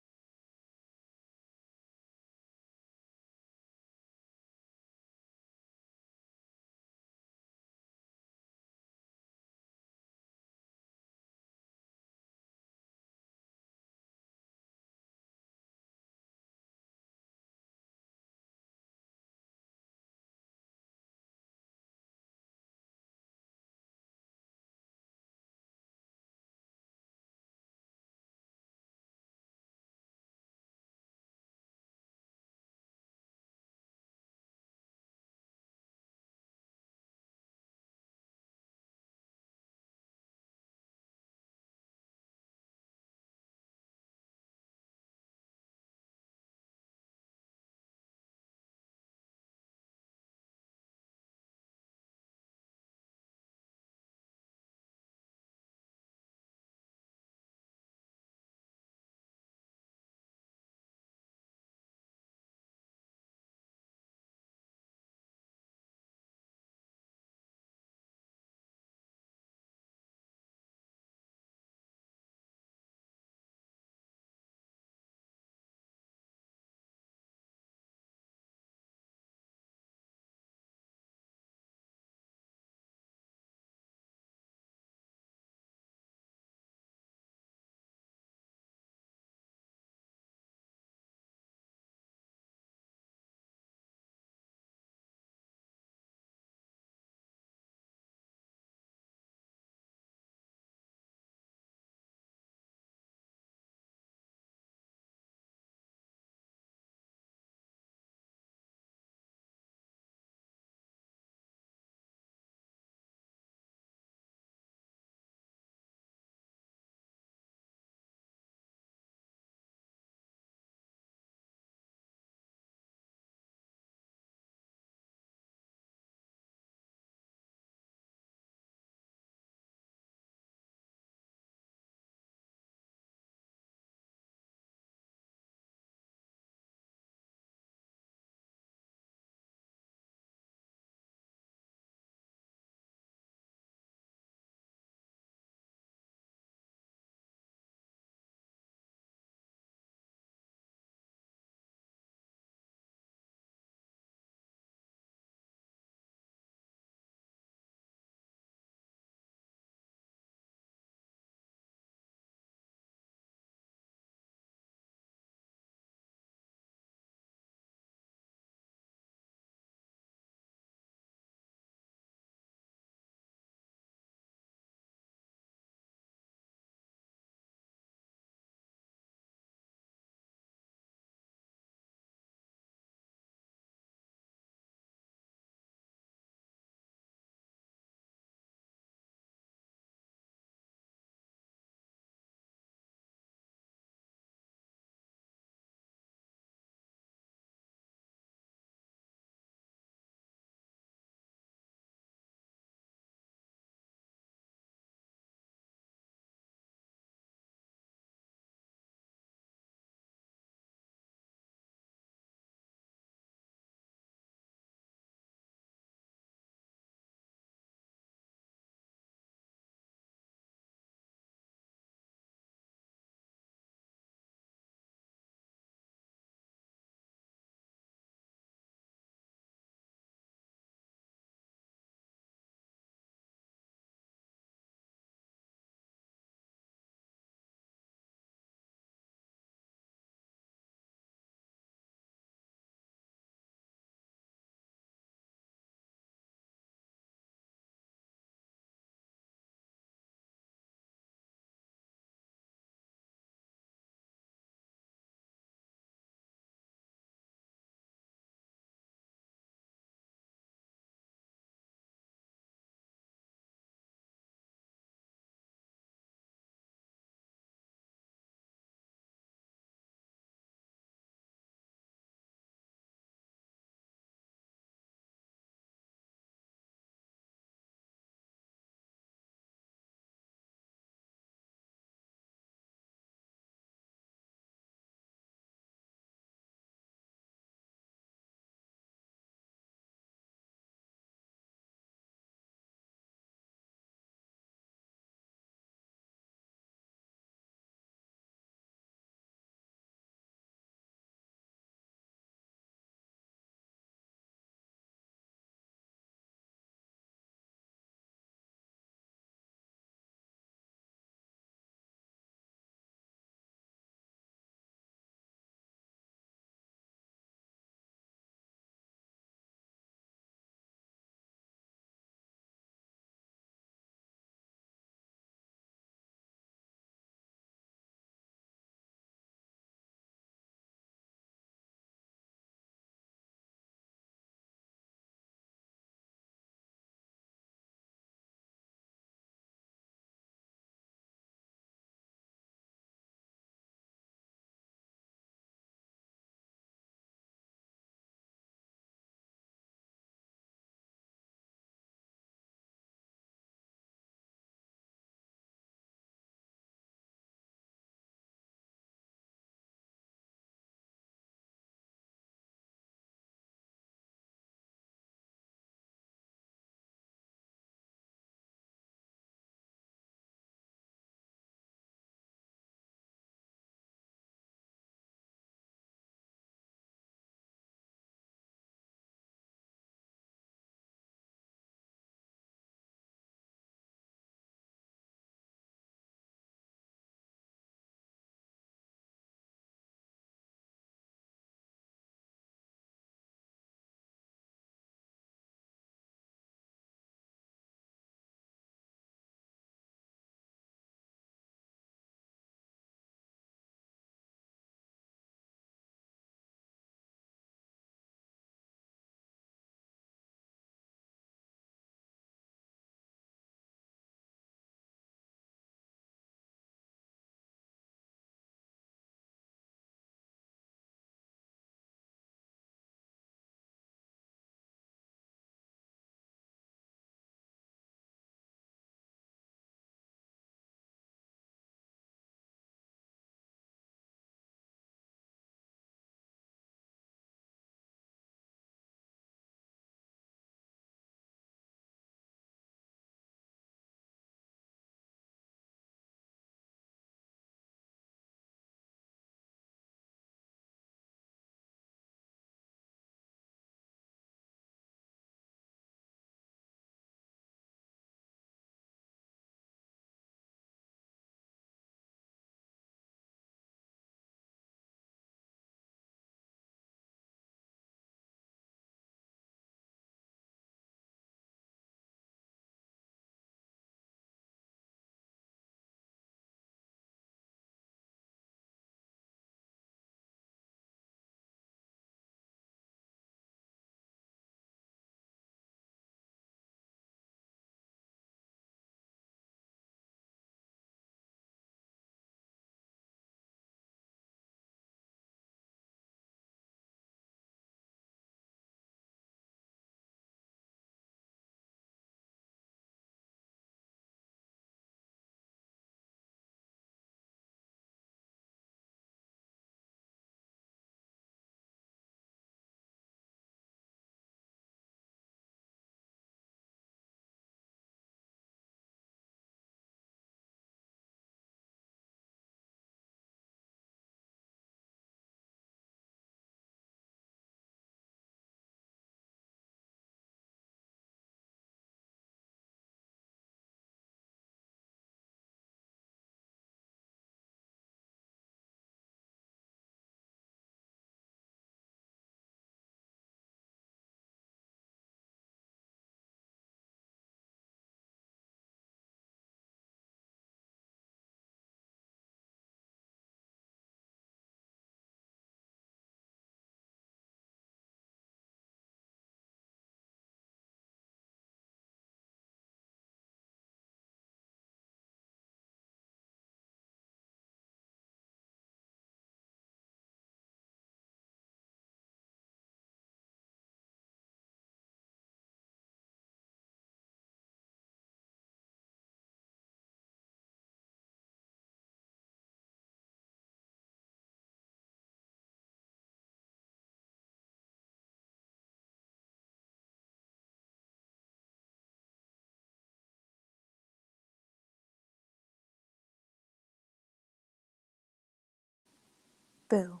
Boo.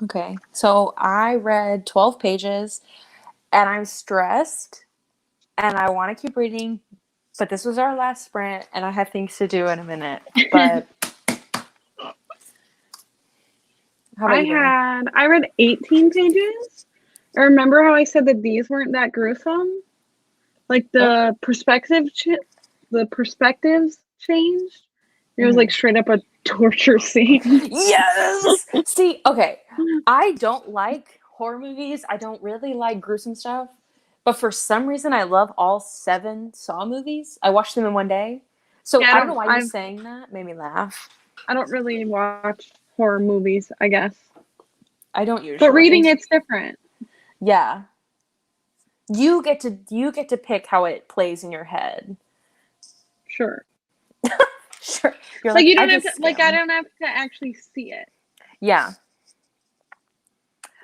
Okay, so I read 12 pages and I'm stressed and I want to keep reading, but this was our last sprint and I have things to do in a minute. But how about you doing? I read 18 pages. I remember how I said that these weren't that gruesome. Like the perspectives changed. It was like straight up a torture scene. Yes! See, okay, I don't like horror movies. I don't really like gruesome stuff. But for some reason, I love all 7 Saw movies. I watched them in one day. So Yeah, I don't know why you saying that made me laugh. I don't really watch horror movies, I guess. I don't usually. But reading it's different. Yeah. You get to pick how it plays in your head. Sure. Sure. You're like you don't have to I don't have to actually see it. Yeah.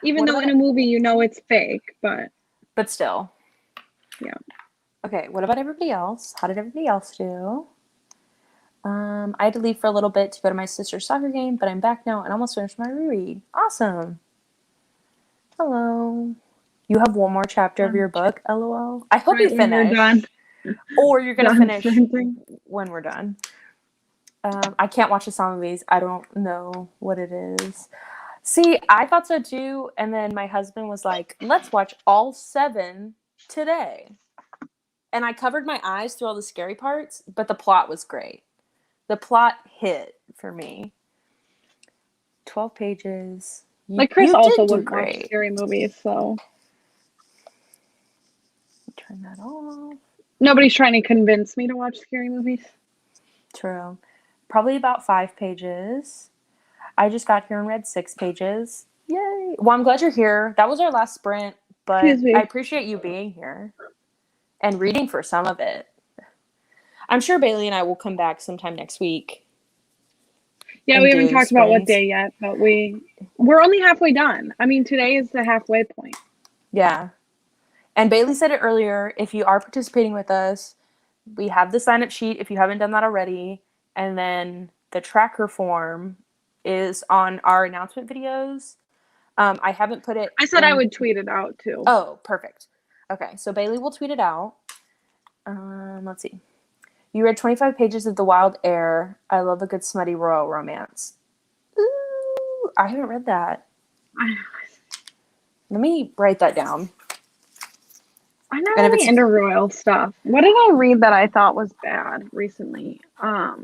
Even though in a movie you know it's fake, but still. Yeah. Okay, what about everybody else? How did everybody else do? I had to leave for a little bit to go to my sister's soccer game, but I'm back now and almost finished my reread. Awesome. Hello. You have one more chapter of your book, LOL. I hope you finish. We're done. Or you're going to finish when we're done. I can't watch the Saw movies. I don't know what it is. See, I thought so too, and then my husband was like, let's watch all 7 today. And I covered my eyes through all the scary parts, but the plot was great. The plot hit for me. 12 pages. Like Chris also wouldn't watch scary movies, so. Turn that off. Nobody's trying to convince me to watch scary movies. True. Probably about 5 pages. I just got here and read 6 pages. Yay. Well, I'm glad you're here. That was our last sprint, but I appreciate you being here and reading for some of it. I'm sure Bailey and I will come back sometime next week. Yeah, we haven't talked about what day yet, but we're only halfway done. I mean, today is the halfway point. Yeah. And Bailey said it earlier, if you are participating with us, we have the sign-up sheet if you haven't done that already. And then the tracker form is on our announcement videos. I haven't put it. I said I would tweet it out too. Oh, perfect. Okay, so Bailey will tweet it out. Let's see. You read 25 pages of The Wild Heir. I love a good smutty royal romance. Ooh, I haven't read that. Let me write that down. I'm not really into royal stuff. What did I read that I thought was bad recently? Let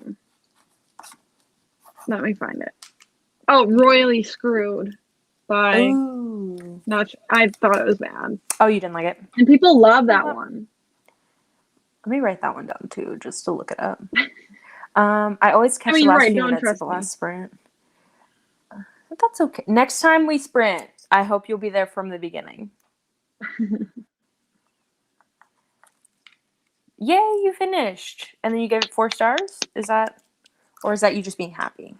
me find it. Oh, Royally Screwed by. Ooh. I thought it was bad. Oh, you didn't like it? And people love that one. Let me write that one down too, just to look it up. I always catch the last few minutes of the last sprint. But that's okay. Next time we sprint, I hope you'll be there from the beginning. Yay, you finished. And then you gave it 4 stars? Is that you just being happy?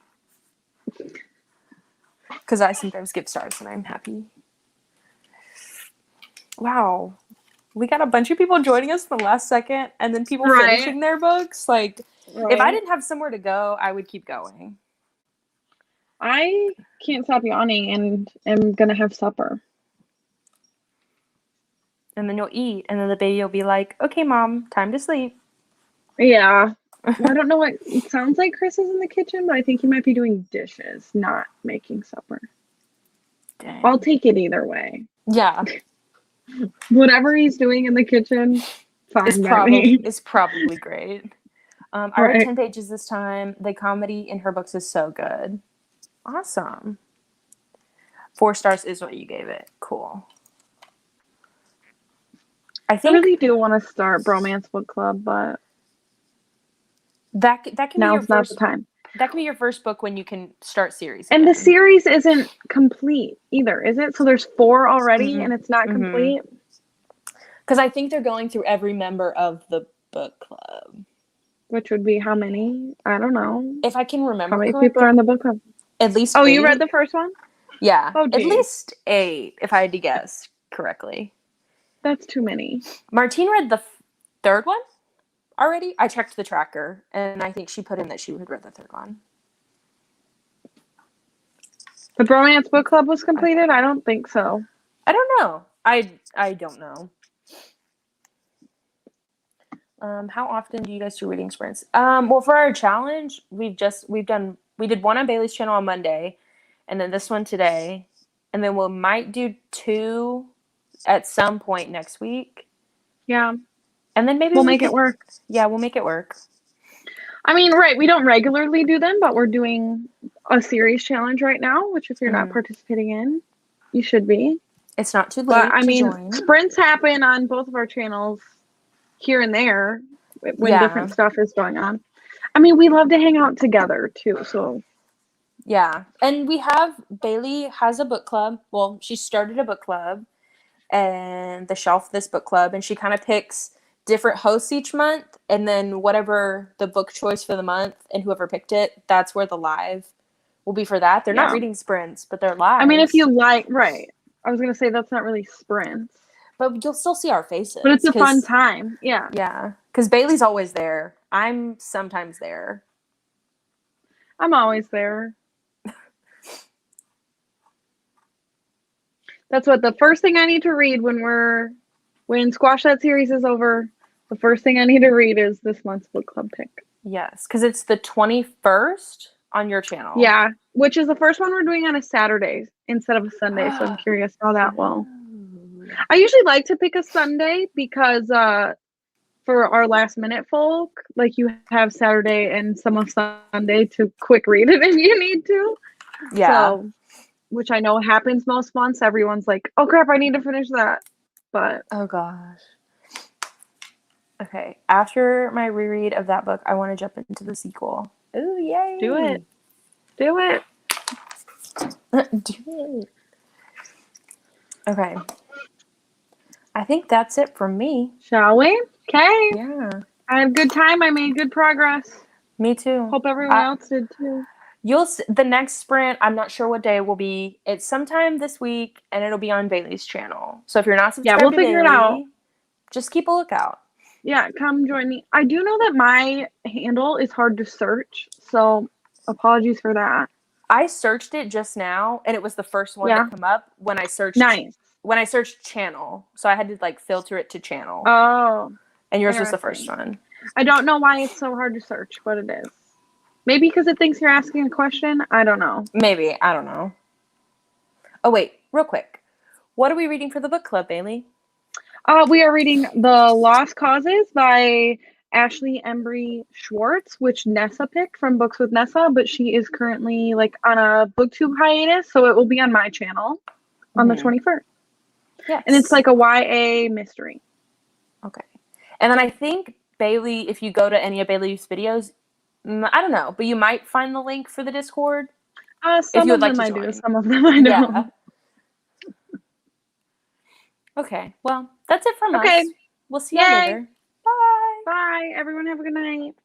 Because I sometimes give stars when I'm happy. Wow. We got a bunch of people joining us in the last second, and then people finishing their books. Like, if I didn't have somewhere to go, I would keep going. I can't stop yawning and am going to have supper. And then you'll eat, and then the baby will be like, okay, Mom, time to sleep. Yeah. I don't know what it sounds like. Chris is in the kitchen, but I think he might be doing dishes, not making supper. Dang. I'll take it either way. Yeah. Whatever he's doing in the kitchen, fine. It's probably great. I read 10 pages this time. The comedy in her books is so good. Awesome. 4 stars is what you gave it. Cool. I really do want to start Bromance Book Club, but that can now's not the time. That can be your first book when you can start series. And the series isn't complete either, is it? So there's 4 already, and it's not complete. Because I think they're going through every member of the book club. Which would be how many? I don't know. If I can remember. How many people are in the book club? At least 8. Oh, you read the first one? Yeah. Oh, at least 8, if I had to guess correctly. That's too many. Martine read the 3rd one already. I checked the tracker, and I think she put in that she had read the 3rd one. The Bromance Book Club was completed? I don't think so. I don't know. I don't know. How often do you guys do reading sprints? Well, for our challenge, we did one on Bailey's channel on Monday, and then this one today, and then we might do 2 at some point next week. Yeah. And then maybe we'll make it work. Yeah, we'll make it work. I mean, right, we don't regularly do them, but we're doing a series challenge right now, which if you're not participating in, you should be. It's not too late But I to mean, join. sprints happen on both of our channels here and there when different stuff is going on. I mean, we love to hang out together too, so. Yeah, and Bailey has a book club. Well, she started a book club, and the Shelf This Book Club, and she kind of picks different hosts each month, and then whatever the book choice for the month and whoever picked it, that's where the live will be for that. They're not reading sprints, but they're live. I mean, if you like, right. I was going to say that's not really sprints. But you'll still see our faces. But it's a fun time. Yeah. Yeah. Because Bailey's always there. I'm sometimes there. I'm always there. That's what the first thing I need to read when Squash That series is over. The first thing I need to read is this month's book club pick. Yes, because it's the 21st on your channel. Yeah, which is the first one we're doing on a Saturday instead of a Sunday. So I'm curious how that will. I usually like to pick a Sunday because for our last minute folk, like you have Saturday and some of Sunday to quick read it if you need to. Yeah. So, which I know happens most months. Everyone's like, oh crap, I need to finish that. But oh gosh. Okay. After my reread of that book, I want to jump into the sequel. Ooh, yay. Do it. Do it. Do it. Okay. I think that's it from me. Shall we? Okay. Yeah. I had a good time. I made good progress. Me too. Hope everyone else did too. The next sprint, I'm not sure what day it will be. It's sometime this week, and it'll be on Bailey's channel. So if you're not subscribed we'll to figure Bailey, it out. Just keep a lookout. Yeah, come join me. I do know that my handle is hard to search, so apologies for that. I searched it just now, and it was the first one to come up when I searched. Nice. When I searched channel, so I had to like filter it to channel. Oh. And yours was the first one. I don't know why it's so hard to search, but it is. Maybe because it thinks you're asking a question. I don't know. Maybe. I don't know. Oh, wait. Real quick. What are we reading for the book club, Bailey? We are reading The Lost Causes by Ashley Embry Schwartz, which Nessa picked from Books with Nessa, but she is currently like on a BookTube hiatus, so it will be on my channel on the 21st. Yes. And it's like a YA mystery. Okay. And then I think Bailey, if you go to any of Bailey's videos, I don't know, but you might find the link for the Discord. Some of them I do, some of them I don't. Yeah. Okay, well, that's it from us. We'll see you later. Bye. Bye. Everyone have a good night.